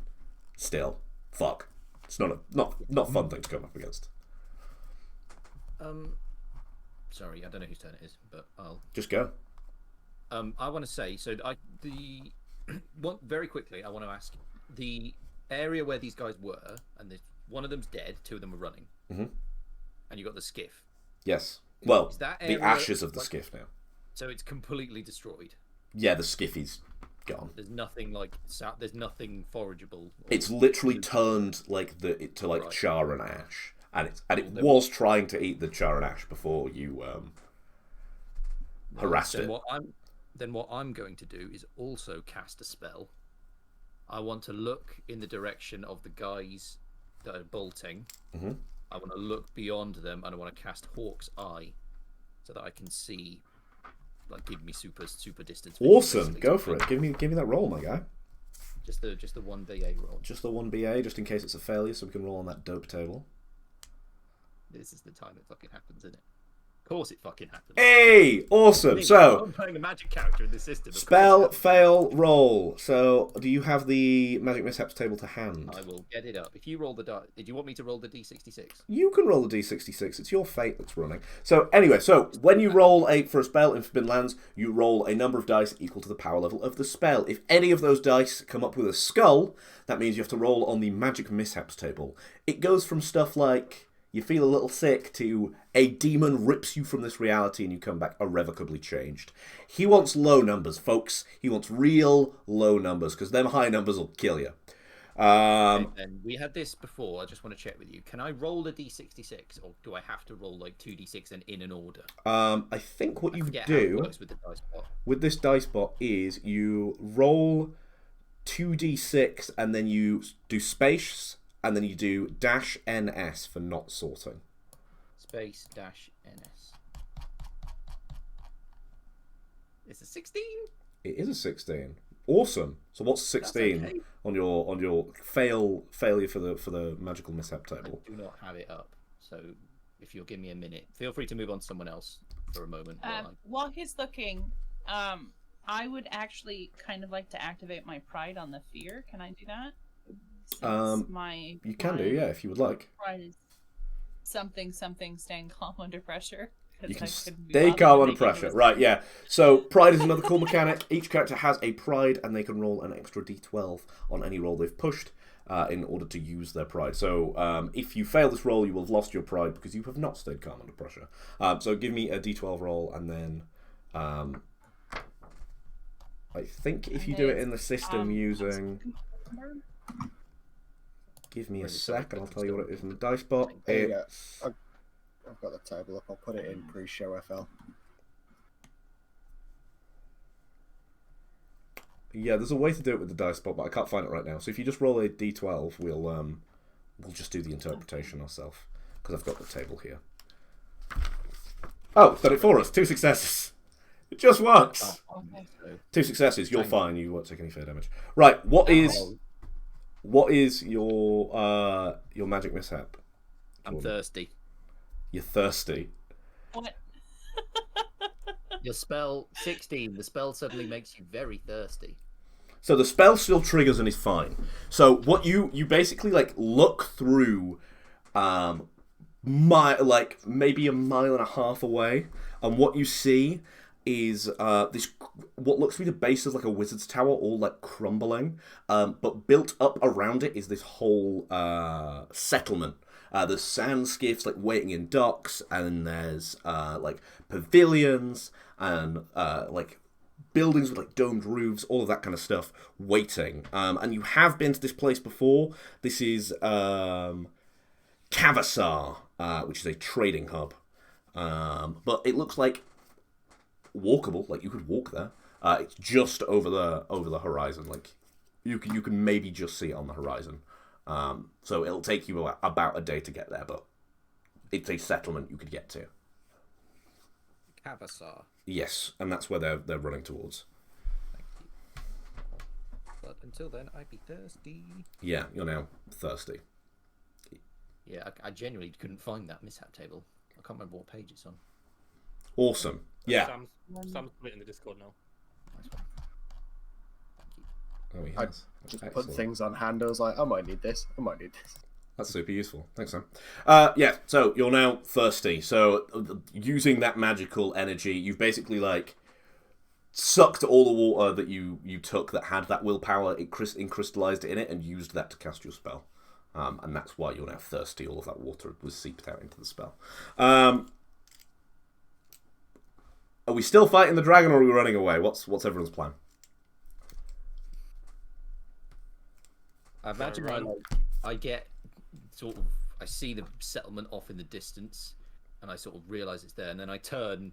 Speaker 1: still, fuck. It's not a fun thing to come up against.
Speaker 2: Sorry, I don't know whose turn it is, but I'll
Speaker 1: just go.
Speaker 2: I want to say very quickly. I want to ask the area where these guys were, and one of them's dead, 2 of them are running, and you got the skiff.
Speaker 1: Yes. Well,
Speaker 2: is that
Speaker 1: the ashes of the skiff now.
Speaker 2: So it's completely destroyed.
Speaker 1: Yeah, the skiff is gone.
Speaker 2: There's nothing there's nothing forageable.
Speaker 1: It's literally turned to char and ash, and it was trying to eat the char and ash before you harassed it.
Speaker 2: Then what I'm going to do is also cast a spell. I want to look in the direction of the guys that are bolting.
Speaker 1: Mm-hmm.
Speaker 2: I want to look beyond them, and I want to cast Hawk's Eye, so that I can see, give me super distance.
Speaker 1: Awesome, go for it. Give me that roll, my guy.
Speaker 2: Just the 1 BA roll.
Speaker 1: Just the 1 BA, just in case it's a failure, so we can roll on that dope table.
Speaker 2: This is the time it fucking happens, isn't it? Of course it fucking happens.
Speaker 1: Hey, awesome. So
Speaker 2: I'm playing a magic character in this system.
Speaker 1: Spell, fail, roll. So, do you have the magic mishaps table to hand?
Speaker 2: I will get it up. If you roll the die, did you want me to roll the d66?
Speaker 1: You can roll the d66. It's your fate that's running. So, anyway, when you roll for a spell in Forbidden Lands, you roll a number of dice equal to the power level of the spell. If any of those dice come up with a skull, that means you have to roll on the magic mishaps table. It goes from stuff like you feel a little sick to a demon rips you from this reality and you come back irrevocably changed. He wants low numbers, folks. He wants real low numbers, because them high numbers will kill you.
Speaker 2: Okay, then we had this before. I just want to check with you. Can I roll a d66, or do I have to roll like 2d6 and in an order?
Speaker 1: I think what you do
Speaker 2: with the dice bot.
Speaker 1: With this dice bot is you roll 2d6 and then you do space, and then you do -ns for not sorting.
Speaker 2: Space -ns. It's a 16.
Speaker 1: It is a 16. Awesome. So what's 16
Speaker 2: okay.
Speaker 1: on your failure for the magical mishap table?
Speaker 2: I do not have it up. So if you'll give me a minute, feel free to move on to someone else for a moment.
Speaker 5: While he's looking, I would actually kind of like to activate my pride on the fear. Can I do that?
Speaker 1: You can do, yeah, if you would like.
Speaker 5: Pride is something staying calm under pressure.
Speaker 1: You can stay calm under pressure, right? Yeah. So pride is another cool mechanic. Each character has a pride, and they can roll an extra d12 on any roll they've pushed in order to use their pride. So if you fail this roll, you will have lost your pride because you have not stayed calm under pressure. So give me a d12 roll, and then I think if you do it in the system using. Give me a sec and I'll tell you what it is in the dice bot.
Speaker 3: I've got the table up. I'll put it in pre-show FL.
Speaker 1: Yeah, there's a way to do it with the dice bot, but I can't find it right now. So if you just roll a d12, we'll just do the interpretation ourselves, because I've got the table here. Oh, it's done it for us. 2 successes. It just works.
Speaker 5: Okay.
Speaker 1: 2 successes. You're fine. You won't take any fair damage. Right. What is your magic mishap?
Speaker 2: I'm thirsty.
Speaker 1: You're thirsty.
Speaker 5: What?
Speaker 2: Your spell 16. The spell suddenly makes you very thirsty.
Speaker 1: So the spell still triggers and is fine. So what you basically look through, maybe a mile and a half away, and what you see is this what looks to be the base of like a wizard's tower, all like crumbling, but built up around it is this whole settlement. There's sand skiffs like waiting in docks, and there's like pavilions and like buildings with like domed roofs, all of that kind of stuff waiting. And you have been to this place before. This is Cavassar, which is a trading hub. But it looks like walkable, like you could walk there. It's just over the horizon, like you can maybe just see it on the horizon. So it'll take you about a day to get there, but it's a settlement you could get to.
Speaker 2: Cavassar.
Speaker 1: Yes, and that's where they're running towards.
Speaker 2: Thank you. But until then, I'd be thirsty.
Speaker 1: Yeah, you're now thirsty.
Speaker 2: Yeah, I genuinely couldn't find that mishap table. I can't remember what page it's on.
Speaker 1: Awesome. Yeah.
Speaker 4: Sam's put it in the Discord now.
Speaker 2: Nice one. Thank you.
Speaker 1: Oh, he
Speaker 3: I
Speaker 1: has.
Speaker 3: just
Speaker 1: Excellent.
Speaker 3: put things on hand. I was like, I might need this. I might need this.
Speaker 1: That's super useful. Thanks, Sam. Yeah, so you're now thirsty. So using that magical energy, you've basically like sucked all the water that you took that had that willpower, it crystallized it in it, and used that to cast your spell. And that's why you're now thirsty. All of that water was seeped out into the spell. Are we still fighting the dragon, or are we running away? What's everyone's plan?
Speaker 2: I imagine I get sort of, I see the settlement off in the distance, and I sort of realise it's there, and then I turn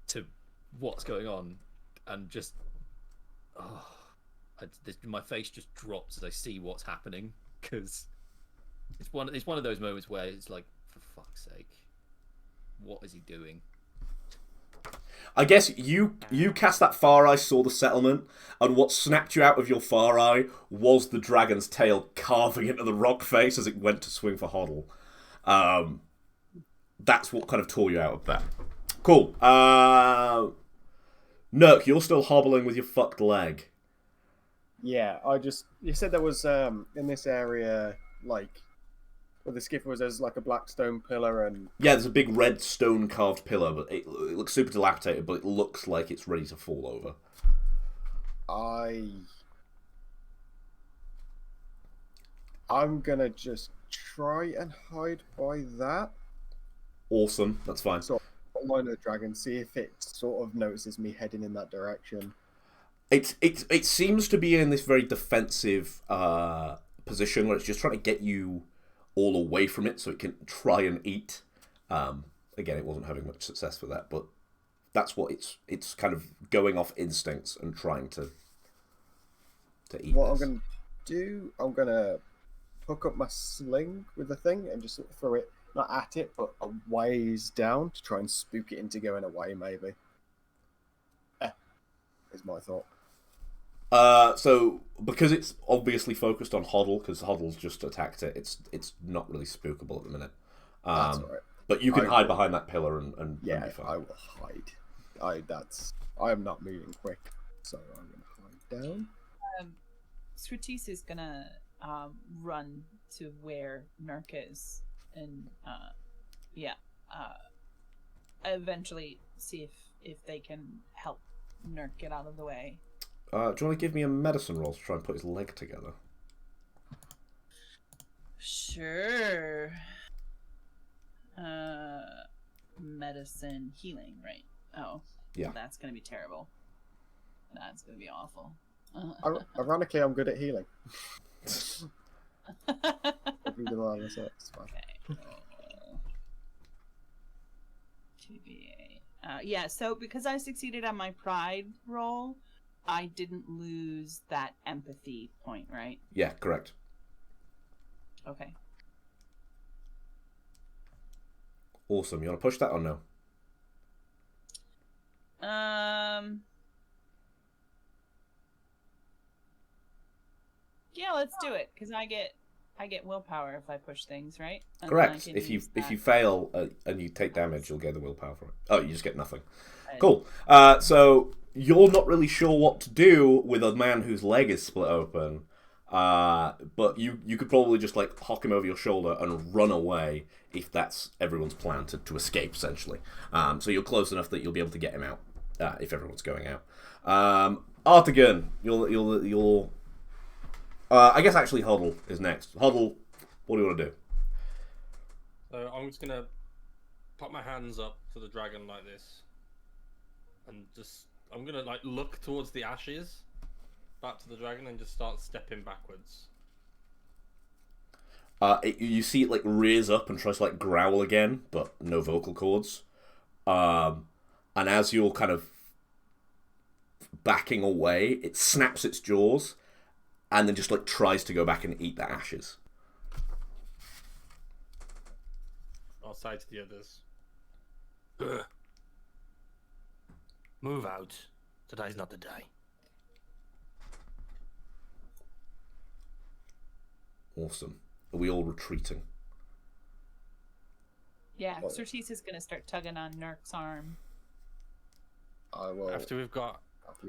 Speaker 2: to what's going on, and just, my face just drops as I see what's happening, because it's one of those moments where it's like, for fuck's sake, what is he doing?
Speaker 1: I guess you cast that far eye, saw the settlement, and what snapped you out of your far eye was the dragon's tail carving into the rock face as it went to swing for Hoddle. That's what kind of tore you out of that. Cool. Nurk, you're still hobbling with your fucked leg.
Speaker 3: Yeah, you said there was in this area like where the skipper was. There's like a black stone pillar and
Speaker 1: Yeah, there's a big red stone carved pillar, but it looks super dilapidated, but it looks like it's ready to fall over.
Speaker 3: I'm gonna just try and hide by that.
Speaker 1: Awesome, that's fine.
Speaker 3: So line of the dragon, see if it sort of notices me heading in that direction.
Speaker 1: It seems to be in this very defensive position where it's just trying to get you all away from it so it can try and eat. Again, it wasn't having much success with that, but that's what it's kind of going off instincts and trying to eat.
Speaker 3: What I'm gonna do, I'm gonna hook up my sling with the thing and just sort of throw it not at it but a ways down to try and spook it into going away. Maybe is my thought.
Speaker 1: So because it's obviously focused on Hoddle, because Hoddle's just attacked it, it's not really spookable at the minute.
Speaker 3: That's all right.
Speaker 1: But you can hide behind that pillar and
Speaker 3: yeah,
Speaker 1: be fine.
Speaker 3: I will hide. I am not moving quick, so I'm gonna hide down.
Speaker 5: Stratis is gonna run to where Nurk is and eventually see if they can help Nurk get out of the way.
Speaker 1: Do you want to give me a medicine roll to try and put his leg together?
Speaker 5: Sure. Medicine healing, right? Oh,
Speaker 1: yeah.
Speaker 5: That's gonna be terrible. That's gonna be awful.
Speaker 3: Ironically, I'm good at healing. It's fine.
Speaker 5: Okay. 2v8. Yeah. So because I succeeded on my pride roll, I didn't lose that empathy point, right?
Speaker 1: Yeah, correct.
Speaker 5: Okay.
Speaker 1: Awesome. You want to push that or no?
Speaker 5: Yeah, let's do it because I get willpower if I push things, right? And
Speaker 1: correct. If you fail and you take damage, you'll get the willpower for it. Oh, you just get nothing. Cool. So you're not really sure what to do with a man whose leg is split open, but you could probably just like hock him over your shoulder and run away if that's everyone's plan to escape, essentially. So you're close enough that you'll be able to get him out if everyone's going out. Artigan, you'll I guess actually Huddle is next. Huddle, what do you want to do?
Speaker 4: So I'm just gonna put my hands up to the dragon like this, and I'm gonna like look towards the ashes, back to the dragon, and just start stepping backwards.
Speaker 1: You see it like rears up and tries to like growl again, but no vocal cords. And as you're kind of backing away, it snaps its jaws, and then just like tries to go back and eat the ashes.
Speaker 4: I'll say to the others, move out. Today's not the day.
Speaker 1: Awesome. Are we all retreating?
Speaker 5: Yeah, Certis is gonna start tugging on Nurk's arm.
Speaker 3: I will.
Speaker 4: After we've got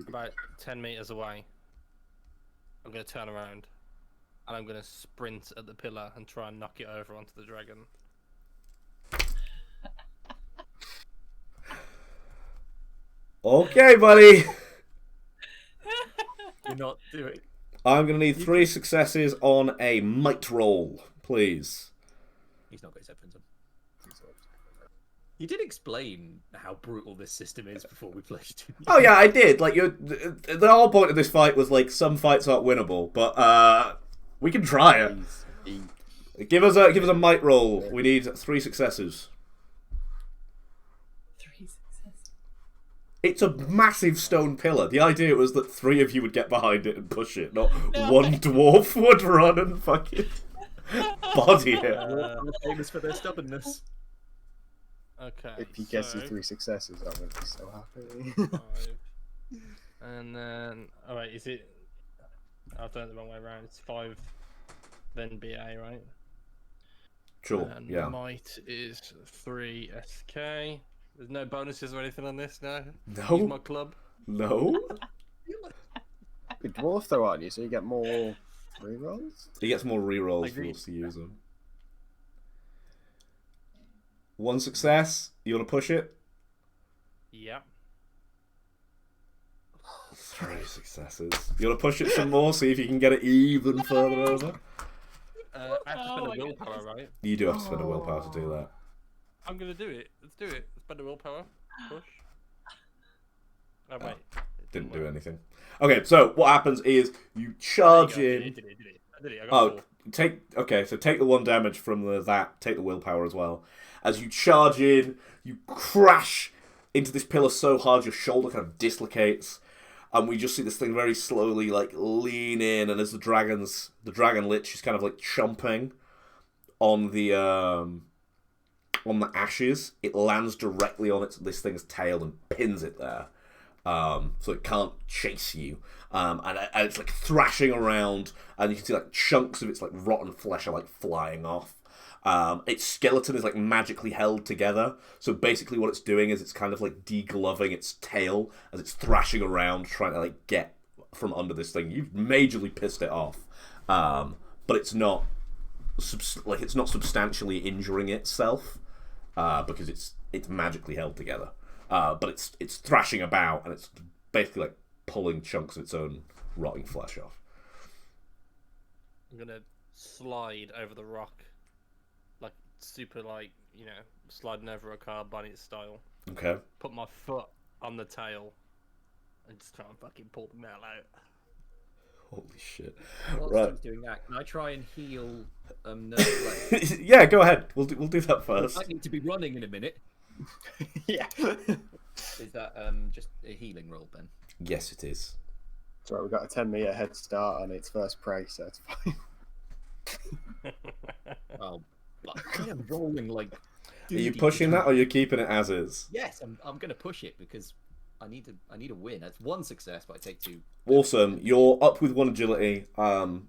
Speaker 4: about 10 meters away, I'm going to turn around and I'm going to sprint at the pillar and try and knock it over onto the dragon.
Speaker 1: Okay, buddy.
Speaker 2: You're not doing.
Speaker 1: I'm going to need 3 successes on a might roll, please.
Speaker 2: He's not got his headphones on. You did explain how brutal this system is before we played.
Speaker 1: Oh yeah, I did. Like the whole point of this fight was like some fights aren't winnable, but we can try it. Give us a might roll. We need 3 successes.
Speaker 5: 3 successes.
Speaker 1: It's a massive stone pillar. The idea was that 3 of you would get behind it and push it, not one dwarf would run and fucking body it.
Speaker 2: They're famous for their stubbornness.
Speaker 4: Okay.
Speaker 3: If he gets you 3 successes, I'm gonna be so happy.
Speaker 4: 5. And then, alright, is it? I've done it the wrong way around. It's 5, then BA, right?
Speaker 1: Sure.
Speaker 4: And
Speaker 1: yeah.
Speaker 4: might is 3 SK. There's no bonuses or anything on this, no?
Speaker 1: No.
Speaker 4: Use my club.
Speaker 1: No.
Speaker 3: You're dwarf though, aren't you? So you get more rerolls.
Speaker 1: He gets more rerolls
Speaker 4: I
Speaker 1: if he
Speaker 4: agree.
Speaker 1: wants to use them. One success. You want to push it?
Speaker 4: Yeah.
Speaker 1: 3 successes. You want to push it some more, see if you can get it even further over?
Speaker 4: I have to
Speaker 5: Oh
Speaker 4: spend
Speaker 5: my
Speaker 4: a willpower, right?
Speaker 1: You do have to spend a willpower to do that.
Speaker 4: I'm gonna do it. Let's do it. Spend a willpower. Push. Oh wait. It
Speaker 1: Didn't do
Speaker 4: work.
Speaker 1: anything. Okay, so what happens is you charge
Speaker 4: There you
Speaker 1: in.
Speaker 4: go. I did it. I got
Speaker 1: Oh,
Speaker 4: 4.
Speaker 1: so take the 1 damage from that. Take the willpower as well. As you charge in, you crash into this pillar so hard your shoulder kind of dislocates, and we just see this thing very slowly like lean in. And as the dragon lich is kind of like chomping on the ashes, it lands directly on this thing's tail and pins it there. So it can't chase you, and it's like thrashing around, and you can see like chunks of its like rotten flesh are like flying off. Its skeleton is like magically held together, so basically what it's doing is it's kind of like degloving its tail as it's thrashing around trying to like get from under this thing. You've majorly pissed it off, but it's not it's not substantially injuring itself because it's magically held together. But it's thrashing about, and it's basically like pulling chunks of its own rotting flesh off.
Speaker 4: I'm gonna slide over the rock, like super, like sliding over a car bunny style.
Speaker 1: Okay.
Speaker 4: Put my foot on the tail, and just try and fucking pull the metal out.
Speaker 1: Holy shit!
Speaker 2: Whilst
Speaker 1: Right.
Speaker 2: he's doing that, can I try and heal Nerf's leg?
Speaker 1: Yeah, go ahead. We'll do that first.
Speaker 2: I need to be running in a minute.
Speaker 3: Yeah.
Speaker 2: Is that just a healing roll then?
Speaker 1: Yes, it is.
Speaker 3: That's right, we've got a 10-meter head start on its first prey, so it's fine.
Speaker 2: Oh, I am rolling like.
Speaker 1: Are you pushing that, or are you keeping it as is?
Speaker 2: Yes, I'm gonna push it because I need a win. That's 1 success, but I take 2.
Speaker 1: Awesome. You're up with 1 agility, Nurk.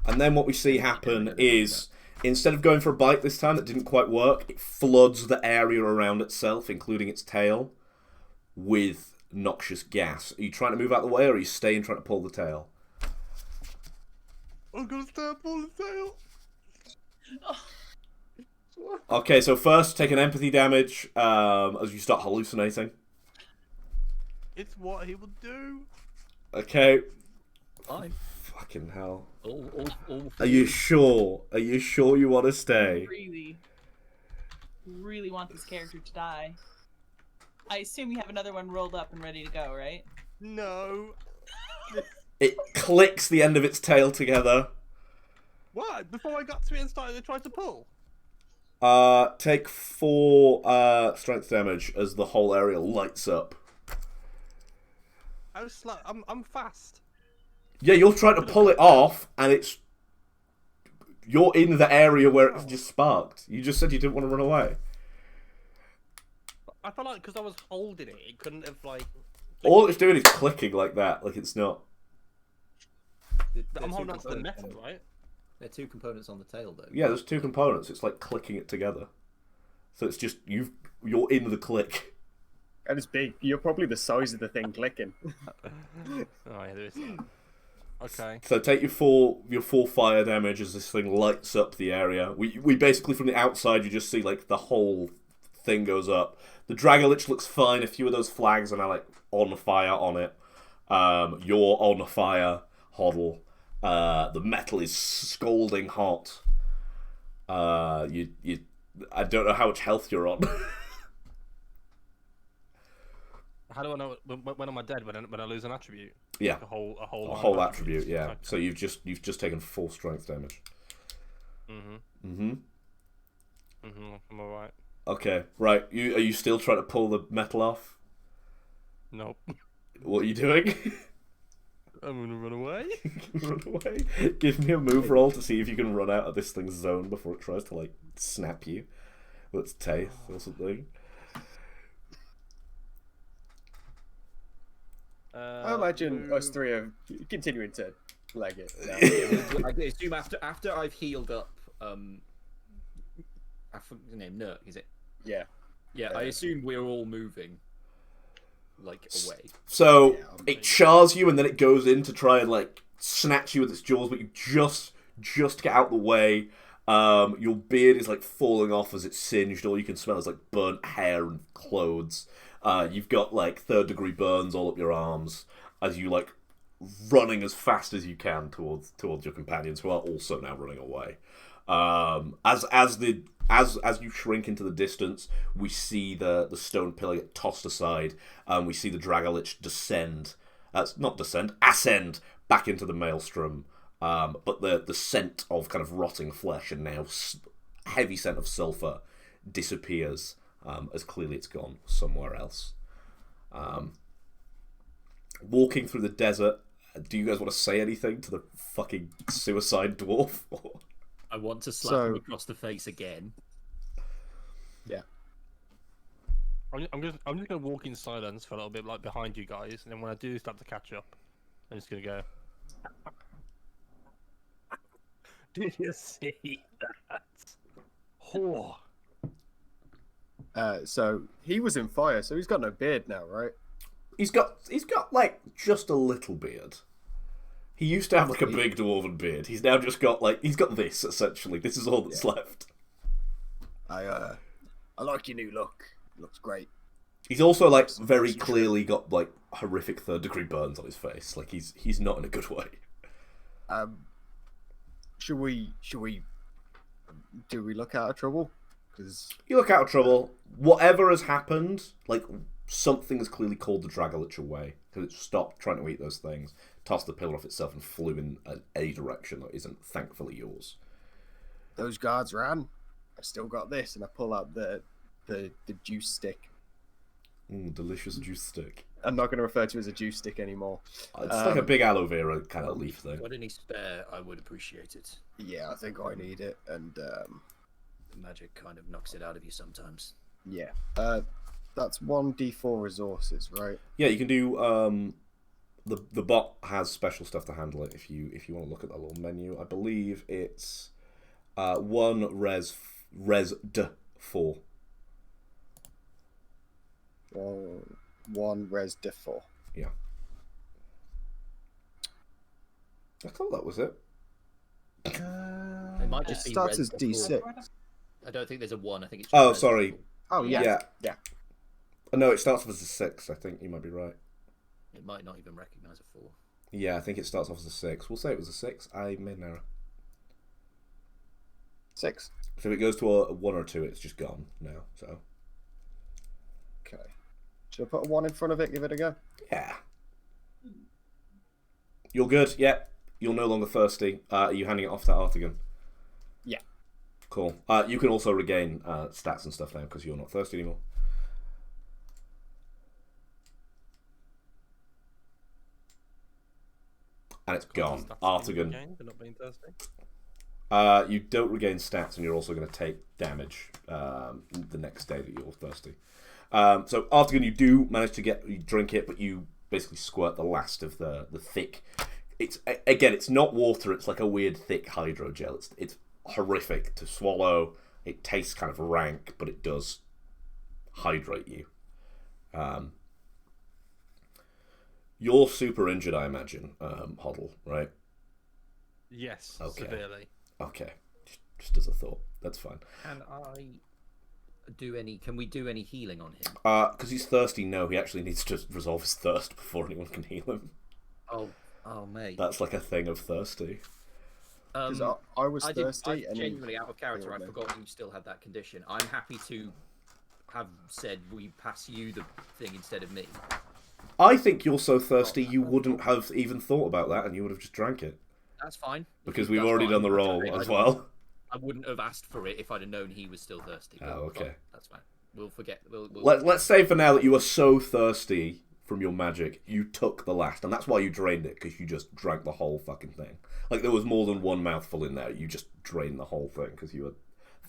Speaker 1: And then what we see happen is, instead of going for a bite this time that didn't quite work, it floods the area around itself, including its tail, with noxious gas. Are you trying to move out of the way, or are you staying trying to pull the tail?
Speaker 4: I'm gonna start pulling the tail.
Speaker 1: Okay, so first take an empathy damage as you start hallucinating.
Speaker 4: It's what he would do.
Speaker 1: Okay.
Speaker 2: Fine.
Speaker 1: Fucking hell.
Speaker 2: All
Speaker 1: Are you sure? Are you sure you want to stay?
Speaker 5: Really want this character to die. I assume you have another one rolled up and ready to go, right?
Speaker 4: No.
Speaker 1: It clicks the end of its tail together.
Speaker 4: What? Before I got to it and started to try to pull?
Speaker 1: Take 4 strength damage as the whole area lights up.
Speaker 4: I was slow. I'm fast.
Speaker 1: Yeah, you're trying to pull it off, and you're in the area where it's just sparked. You just said you didn't want to run away.
Speaker 4: I felt like because I was holding it, it couldn't have like.
Speaker 1: All it's doing is clicking like that, like it's not.
Speaker 4: I'm holding on to the metal, right?
Speaker 2: There are 2 components on the tail, though.
Speaker 1: Yeah, there's 2 components. It's like clicking it together. So it's just you're in the click.
Speaker 3: And it's big. You're probably the size of the thing clicking.
Speaker 4: Oh yeah, there is that. Okay.
Speaker 1: So take your 4 fire damage as this thing lights up the area. We basically from the outside you just see like the whole thing goes up. The Dragolich looks fine. A few of those flags are now like on fire on it. You're on fire, Hoddle. The metal is scalding hot. I don't know how much health you're on.
Speaker 4: How do I know when am I dead? When I lose an attribute?
Speaker 1: Yeah,
Speaker 4: Like a whole
Speaker 1: a
Speaker 4: line
Speaker 1: whole
Speaker 4: of
Speaker 1: attribute.
Speaker 4: attributes.
Speaker 1: Yeah.
Speaker 4: Okay.
Speaker 1: So you've just taken 4 strength damage. I'm
Speaker 4: alright.
Speaker 1: Okay, right. Are you still trying to pull the metal off?
Speaker 4: Nope.
Speaker 1: What are you doing?
Speaker 4: I'm gonna run away.
Speaker 1: Run away. Give me a move roll to see if you can run out of this thing's zone before it tries to like snap you with its teeth or something.
Speaker 3: I imagine us 3 are continuing to leg it.
Speaker 2: I assume after I've healed up, I forget the name, Nurk, is it?
Speaker 3: Yeah.
Speaker 2: Yeah, I assume we're all moving, like, away.
Speaker 1: So
Speaker 3: Yeah,
Speaker 1: it chars you, and then it goes in to try and like snatch you with its jaws, but you just get out the way. Your beard is like falling off as it's singed. All you can smell is like burnt hair and clothes. You've got like 3rd-degree burns all up your arms as you like running as fast as you can towards your companions, who are also now running away. As you shrink into the distance, we see the stone pillar get tossed aside. We see the Dragolich ascend back into the maelstrom. But the scent of kind of rotting flesh and now heavy scent of sulfur disappears as clearly it's gone somewhere else. Walking through the desert, do you guys want to say anything to the fucking suicide dwarf?
Speaker 2: I want to slap him across the face again.
Speaker 3: Yeah.
Speaker 4: I'm just gonna walk in silence for a little bit, like behind you guys, and then when I do start to catch up, I'm just gonna go. Did you see that? Oh.
Speaker 3: So he was in fire, so he's got no beard now, right?
Speaker 1: He's got like just a little beard. He used to have like a big dwarven beard. He's now just got this essentially. This is all that's left.
Speaker 3: I like your new look. It looks great.
Speaker 1: He's also like very clearly got like horrific 3rd-degree burns on his face. Like he's not in a good way.
Speaker 3: Should we do we look out of trouble? Because
Speaker 1: you look out of trouble. Whatever has happened, like something has clearly called the Dragolich away because it stopped trying to eat those things, tossed the pillar off itself, and flew in a direction that isn't thankfully yours.
Speaker 3: those guards ran. I still got this, and I pull out the juice stick.
Speaker 1: Delicious juice stick.
Speaker 3: I'm not going to refer to it as a juice stick anymore.
Speaker 1: It's like a big aloe vera kind of leaf thing.
Speaker 2: Got any spare? I would appreciate it.
Speaker 3: Yeah, I think I need it, and
Speaker 2: The magic kind of knocks it out of you sometimes.
Speaker 3: yeah, that's 1d4 resources, right?
Speaker 1: Yeah, you can do. The bot has special stuff to handle it. If you want to look at that little menu, I believe it's 1 res d 4.
Speaker 3: 1 res d4.
Speaker 1: Yeah. I thought that was it.
Speaker 2: It might just
Speaker 3: It
Speaker 2: be
Speaker 3: starts
Speaker 2: res
Speaker 3: as d6.
Speaker 2: I don't think there's a 1. I think it's.
Speaker 1: Oh,
Speaker 2: res
Speaker 1: sorry.
Speaker 2: before.
Speaker 3: Oh yeah.
Speaker 1: Yeah. No, it starts off as a 6. I think you might be right.
Speaker 2: It might not even recognise a 4.
Speaker 1: Yeah, I think it starts off as a 6. We'll say it was a 6. I made an error.
Speaker 3: 6.
Speaker 1: So if it goes to a 1 or 2, it's just gone now. So
Speaker 3: Okay. Should I put a 1 in front of it? Give it a go.
Speaker 1: yeah, you're good. Yeah, you're no longer thirsty. Are you handing it off to Artigan?
Speaker 3: Yeah.
Speaker 1: Cool. You can also regain stats and stuff now because you're not thirsty anymore. And it's gone. Artigan.
Speaker 4: For not being thirsty.
Speaker 1: You don't regain stats, and you're also going to take damage the next day that you're thirsty. So Artigan, you do manage to you drink it, but you basically squirt the last of the thick. It's not water. It's like a weird thick hydrogel. It's horrific to swallow. It tastes kind of rank, but it does hydrate you. You're super injured, I imagine, Hoddle, right?
Speaker 4: Yes,
Speaker 1: Okay.
Speaker 4: severely.
Speaker 1: Okay, just as a thought. That's fine.
Speaker 2: Can I do any? Can we do any healing on him?
Speaker 1: Because he's thirsty, no, he actually needs to resolve his thirst before anyone can heal him.
Speaker 2: Oh, mate.
Speaker 1: That's like a thing of thirsty.
Speaker 3: Because I was thirsty,
Speaker 2: I'm
Speaker 3: and
Speaker 2: genuinely out of character. I
Speaker 3: healed me.
Speaker 2: forgot you still had that condition. I'm happy to have said we pass you the thing instead of me.
Speaker 1: I think you're so thirsty you wouldn't have even thought about that, and you would have just drank it.
Speaker 2: That's fine.
Speaker 1: Because we've
Speaker 2: That's
Speaker 1: already
Speaker 2: fine.
Speaker 1: done the roll as well.
Speaker 2: I wouldn't have asked for it if I'd have known he was still thirsty. But
Speaker 1: Oh, okay.
Speaker 2: fine, that's fine. We'll forget. We'll...
Speaker 1: Let's say for now that you were so thirsty from your magic, you took the last, and that's why you drained it, because you just drank the whole fucking thing. Like, there was more than one mouthful in there, you just drained the whole thing, because you were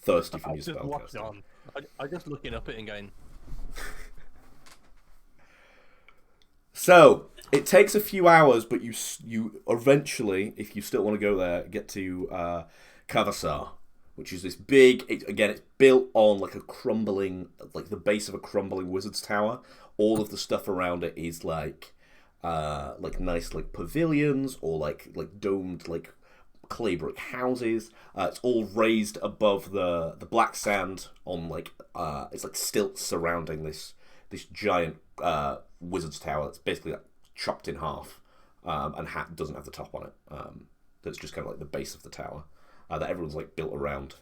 Speaker 1: thirsty from your
Speaker 4: Just locked
Speaker 1: spellcasting.
Speaker 4: on. I just looking up it and going.
Speaker 1: So, it takes a few hours, but you eventually, if you still want to go there, get to Kavasar. which is this big. It's built on like a crumbling, like the base of a crumbling wizard's tower. All of the stuff around it is like nice like pavilions or like domed like clay brick houses. It's all raised above the black sand on like it's like stilts surrounding this giant wizard's tower that's basically like chopped in half and doesn't have the top on it. That's just kind of like the base of the tower that everyone's like built around.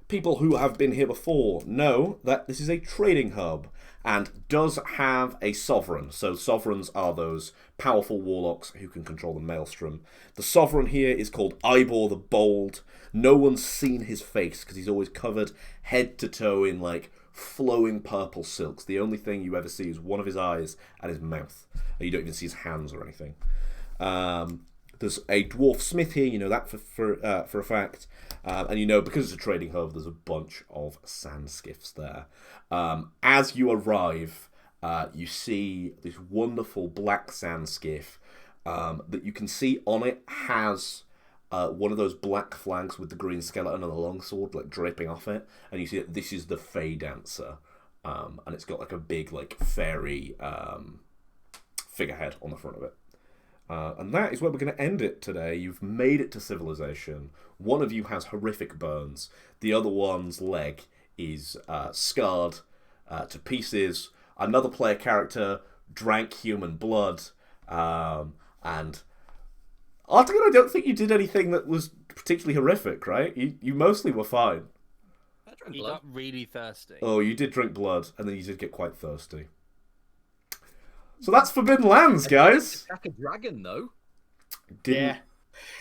Speaker 1: People who have been here before know that this is a trading hub and does have a sovereign. So sovereigns are those powerful warlocks who can control the maelstrom. The sovereign here is called Ivor the Bold. No one's seen his face because he's always covered head to toe in like flowing purple silks. The only thing you ever see is one of his eyes and his mouth. You don't even see his hands or anything. There's a dwarf smith here, you know that for a fact. And you know, because it's a trading hub, there's a bunch of sand skiffs there. As you arrive, you see this wonderful black sand skiff that you can see on it has one of those black flags with the green skeleton and a longsword like draping off it. And you see that this is the Fey Dancer. And it's got like a big like fairy figurehead on the front of it. And that is where we're going to end it today. You've made it to civilization. One of you has horrific burns. The other one's leg is scarred to pieces. Another player character drank human blood. And Artigan, I don't think you did anything that was particularly horrific, right? You mostly were fine.
Speaker 2: I drank
Speaker 4: You
Speaker 2: blood.
Speaker 4: got really thirsty.
Speaker 1: Oh, you did drink blood, and then you did get quite thirsty. So that's Forbidden Lands, guys.
Speaker 2: Attack a dragon, though.
Speaker 3: Yeah.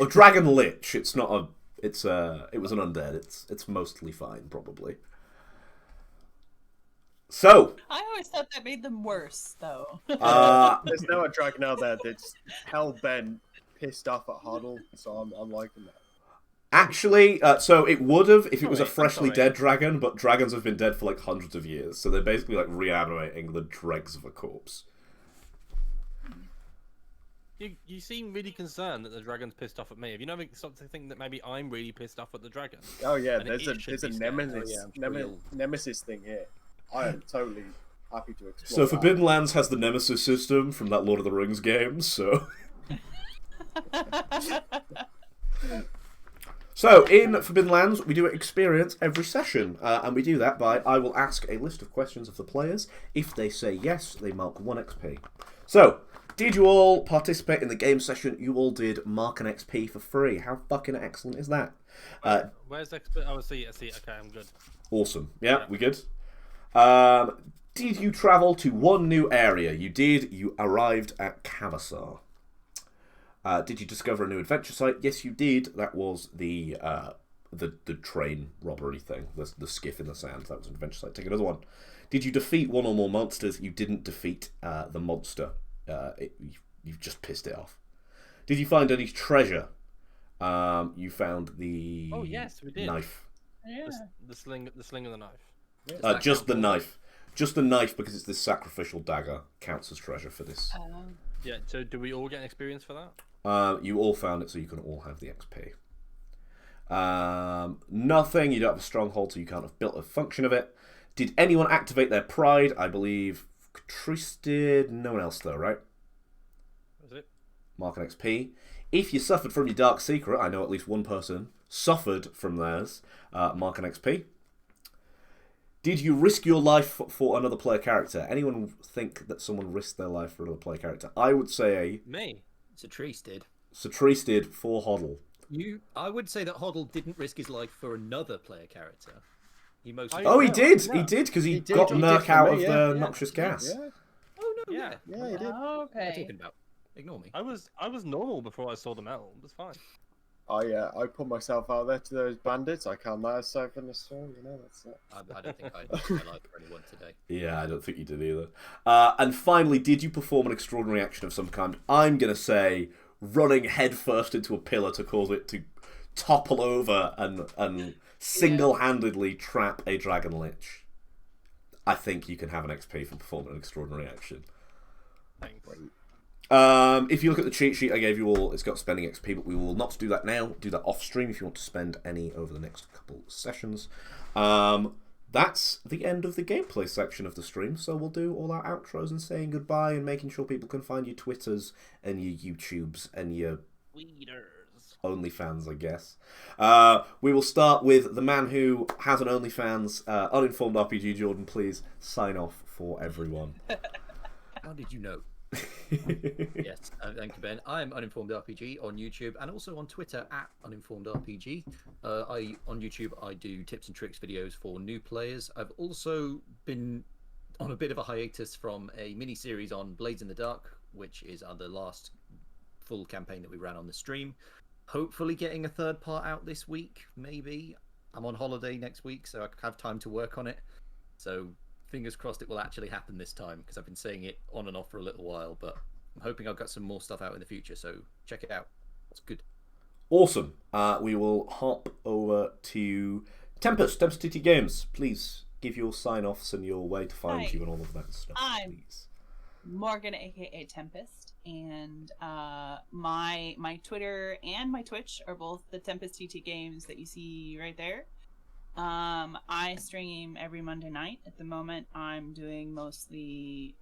Speaker 1: A dragon lich. It's not a. It's It was an undead. It's mostly fine, probably. So.
Speaker 5: I always thought that made them worse, though.
Speaker 3: There's now a dragon out there that's hell bent, pissed off at Huddle, so I'm liking that.
Speaker 1: Actually, so it would have if it was a
Speaker 4: Sorry, I'm
Speaker 1: freshly
Speaker 4: sorry.
Speaker 1: dead dragon, but dragons have been dead for like hundreds of years, so they're basically like reanimating the dregs of a corpse.
Speaker 4: You seem really concerned that the dragon's pissed off at me. Have you never started to think that maybe I'm really pissed off at the dragon?
Speaker 3: Oh yeah,
Speaker 4: And
Speaker 3: there's
Speaker 4: it should
Speaker 3: a
Speaker 4: be scared.
Speaker 3: nemesis,
Speaker 2: Oh, yeah, I'm sure you'll-
Speaker 3: nemesis thing here. I am totally happy to explore.
Speaker 1: So
Speaker 3: that.
Speaker 1: Forbidden Lands has the Nemesis system from that Lord of the Rings game, so... So, in Forbidden Lands, we do experience every session, and we do that by, I will ask a list of questions of the players. If they say yes, they mark 1 XP. So, did you all participate in the game session? You all did mark an XP for free. How fucking excellent is that?
Speaker 4: Where's the expert? Oh, I see. Okay, I'm good.
Speaker 1: Awesome. Yeah, we good? Did you travel to one new area? You did. You arrived at Cavassar. Did you discover a new adventure site? Yes, you did. That was the train robbery thing, the skiff in the sand. That was an adventure site. Take another one. Did you defeat one or more monsters? You didn't defeat the monster. You've just pissed it off. Did you find any treasure? You found the
Speaker 4: Oh yes, we did.
Speaker 1: knife.
Speaker 5: Yeah.
Speaker 4: The sling and the knife.
Speaker 1: Just the knife. Just the knife because it's this sacrificial dagger counts as treasure for this.
Speaker 4: Yeah. So do we all get an experience for that?
Speaker 1: You all found it, so you can all have the XP. Nothing. You don't have a stronghold, so you can't have built a function of it. Did anyone activate their pride? I believe Catrice did. No one else, though, right?
Speaker 4: Was it?
Speaker 1: Mark an XP. If you suffered from your dark secret, I know at least one person suffered from theirs. Mark an XP. Did you risk your life for another player character? Anyone think that someone risked their life for another player character? I would say
Speaker 4: Me.
Speaker 2: Satrice did.
Speaker 1: Satrice did for Hoddle.
Speaker 2: I would say that Hoddle didn't risk his life for another player character. He mostly.
Speaker 1: Oh, he
Speaker 3: No,
Speaker 1: did.
Speaker 3: no.
Speaker 1: He did because he
Speaker 3: He did,
Speaker 1: got
Speaker 3: he did
Speaker 1: Merc
Speaker 3: for
Speaker 1: out
Speaker 3: me,
Speaker 1: of
Speaker 3: yeah,
Speaker 1: the
Speaker 3: yeah.
Speaker 1: noxious gas.
Speaker 3: Yeah,
Speaker 2: Oh no.
Speaker 4: Yeah.
Speaker 3: yeah, he did.
Speaker 2: What are you
Speaker 5: Okay.
Speaker 2: talking about? Ignore me.
Speaker 4: I was normal before I saw the metal. It was fine.
Speaker 3: I put myself out there to those bandits. I can't let aside from the storm. You know, that's it.
Speaker 2: I don't think I risked my life for anyone today.
Speaker 1: Yeah, I don't think you did either. And finally, did you perform an extraordinary action of some kind? I'm going to say running headfirst into a pillar to cause it to topple over and single-handedly trap a dragon lich. I think you can have an XP for performing an extraordinary action.
Speaker 4: Thanks.
Speaker 1: If you look at the cheat sheet I gave you all, it's got spending XP, but we will not do that now. Do that off stream if you want to spend any over the next couple sessions. That's the end of the gameplay section of the stream, so we'll do all our outros and saying goodbye and making sure people can find your Twitters and your YouTubes and your OnlyFans, I guess. We will start with the man who has an OnlyFans, Uninformed RPG. Jordan, please sign off for everyone.
Speaker 2: How did you know? Yes, thank you, Ben. I'm Uninformed RPG on YouTube and also on Twitter at Uninformed RPG. On YouTube I do tips and tricks videos for new players. I've also been on a bit of a hiatus from a mini series on Blades in the Dark, which is the last full campaign that we ran on the stream. Hopefully getting a third part out this week, maybe. I'm on holiday next week, so I have time to work on it. So fingers crossed it will actually happen this time, because I've been saying it on and off for a little while, but I'm hoping I'll get some more stuff out in the future, so check it out. It's good.
Speaker 1: Awesome. We will hop over to Tempest TT Games. Please give your sign-offs and your way to find you and all of that stuff. Please.
Speaker 5: Morgan, aka Tempest, and my Twitter and my Twitch are both the Tempest TT Games that you see right there. I stream every Monday night. At the moment, I'm doing mostly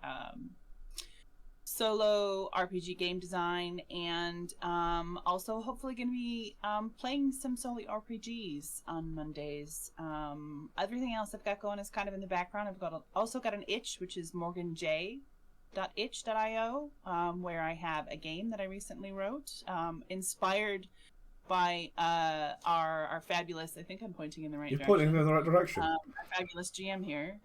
Speaker 5: solo RPG game design, and also hopefully going to be playing some solo RPGs on Mondays. Everything else I've got going is kind of in the background. I've also got an itch, which is morganj.itch.io, where I have a game that I recently wrote, inspired by our fabulous, I think I'm pointing in the right direction.
Speaker 1: You're pointing in the right direction.
Speaker 5: Our fabulous GM here.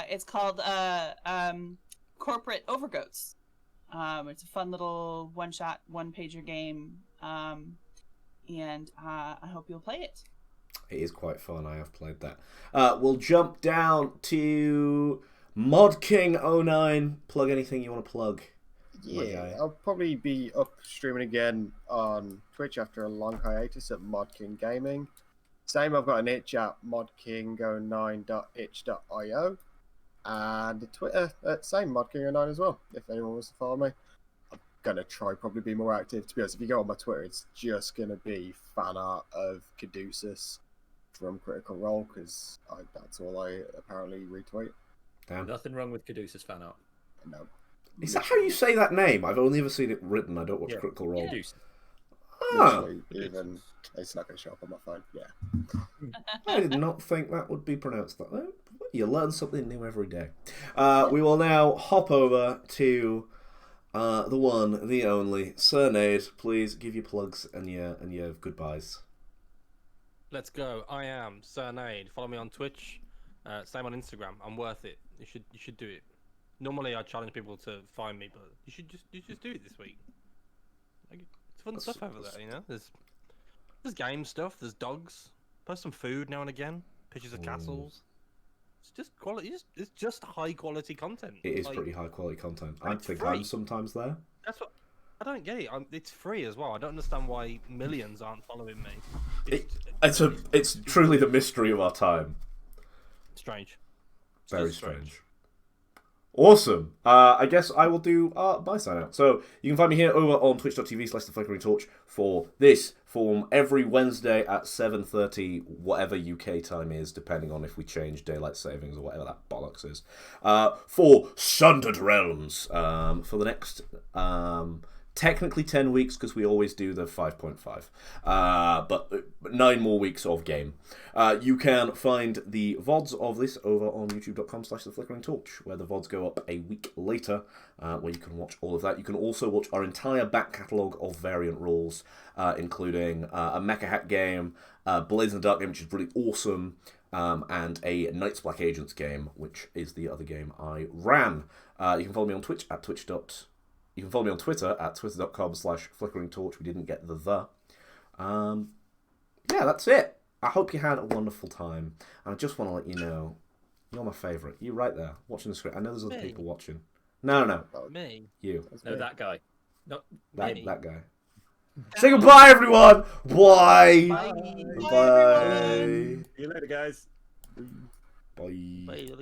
Speaker 5: It's called Corporate Overgoats. It's a fun little one-shot, one-pager game, and I hope you'll play it.
Speaker 1: It is quite fun. I have played that. We'll jump down to Mod King 09. Plug anything you want to plug.
Speaker 3: Yeah, I'll probably be up streaming again on Twitch after a long hiatus at Mod King Gaming. Same, I've got an itch at modking09.itch.io, and a Twitter at same modking09 as well, if anyone wants to follow me. I'm going to try probably be more active. To be honest, if you go on my Twitter, it's just going to be fan art of Caduceus from Critical Role, because that's all I apparently retweet.
Speaker 1: Damn.
Speaker 2: Nothing wrong with Caduceus fan art.
Speaker 3: No.
Speaker 1: Is that how you say that name? I've only ever seen it written. I don't watch Critical Role.
Speaker 2: Caduceus.
Speaker 1: Ah,
Speaker 3: Even it's not going to show up on my phone. Yeah.
Speaker 1: I did not think that would be pronounced that way. You learn something new every day. We will now hop over to the one, the only, Sir Nade. Please give your plugs and your goodbyes.
Speaker 4: Let's go. I am Sir Nade. Follow me on Twitch. Same on Instagram. I'm worth it. You should do it. Normally I challenge people to find me, but you should just do it this week. It's fun stuff over there, you know. There's game stuff. There's dogs. Post some food now and again. Pictures of castles. It's just quality. It's just high quality content.
Speaker 1: It is pretty high quality content. I think I'm sometimes there.
Speaker 4: That's what I don't get it. It's free as well. I don't understand why millions aren't following me.
Speaker 1: It's truly the mystery of our time.
Speaker 4: Strange.
Speaker 1: Very strange. Awesome. I guess I will do my sign out. So you can find me here over on twitch.tv/theflickeringtorch for this form every Wednesday at 7:30, whatever UK time is, depending on if we change daylight savings or whatever that bollocks is. For Sundered Realms for the next technically 10 weeks, because we always do the 5.5, but 9 more weeks of game. You can find the VODs of this over on youtube.com/theflickeringtorch, where the VODs go up a week later, where you can watch all of that. You can also watch our entire back catalogue of variant rules, including a Mecha Hack game, Blades in the Dark game, which is really awesome, and a Knights Black Agents game, which is the other game I ran. You can follow me on Twitch at You can follow me on Twitter at twitter.com/flickeringtorch. We didn't get the. Yeah, that's it. I hope you had a wonderful time. And I just want to let you know, you're my favourite. You right there, watching the script. I know there's other people watching. No.
Speaker 4: Me?
Speaker 1: You.
Speaker 2: No, that guy. Not
Speaker 1: that guy. Say goodbye, everyone! Bye!
Speaker 5: Bye.
Speaker 1: Bye!
Speaker 3: See you later, guys.
Speaker 1: Bye.
Speaker 4: Bye.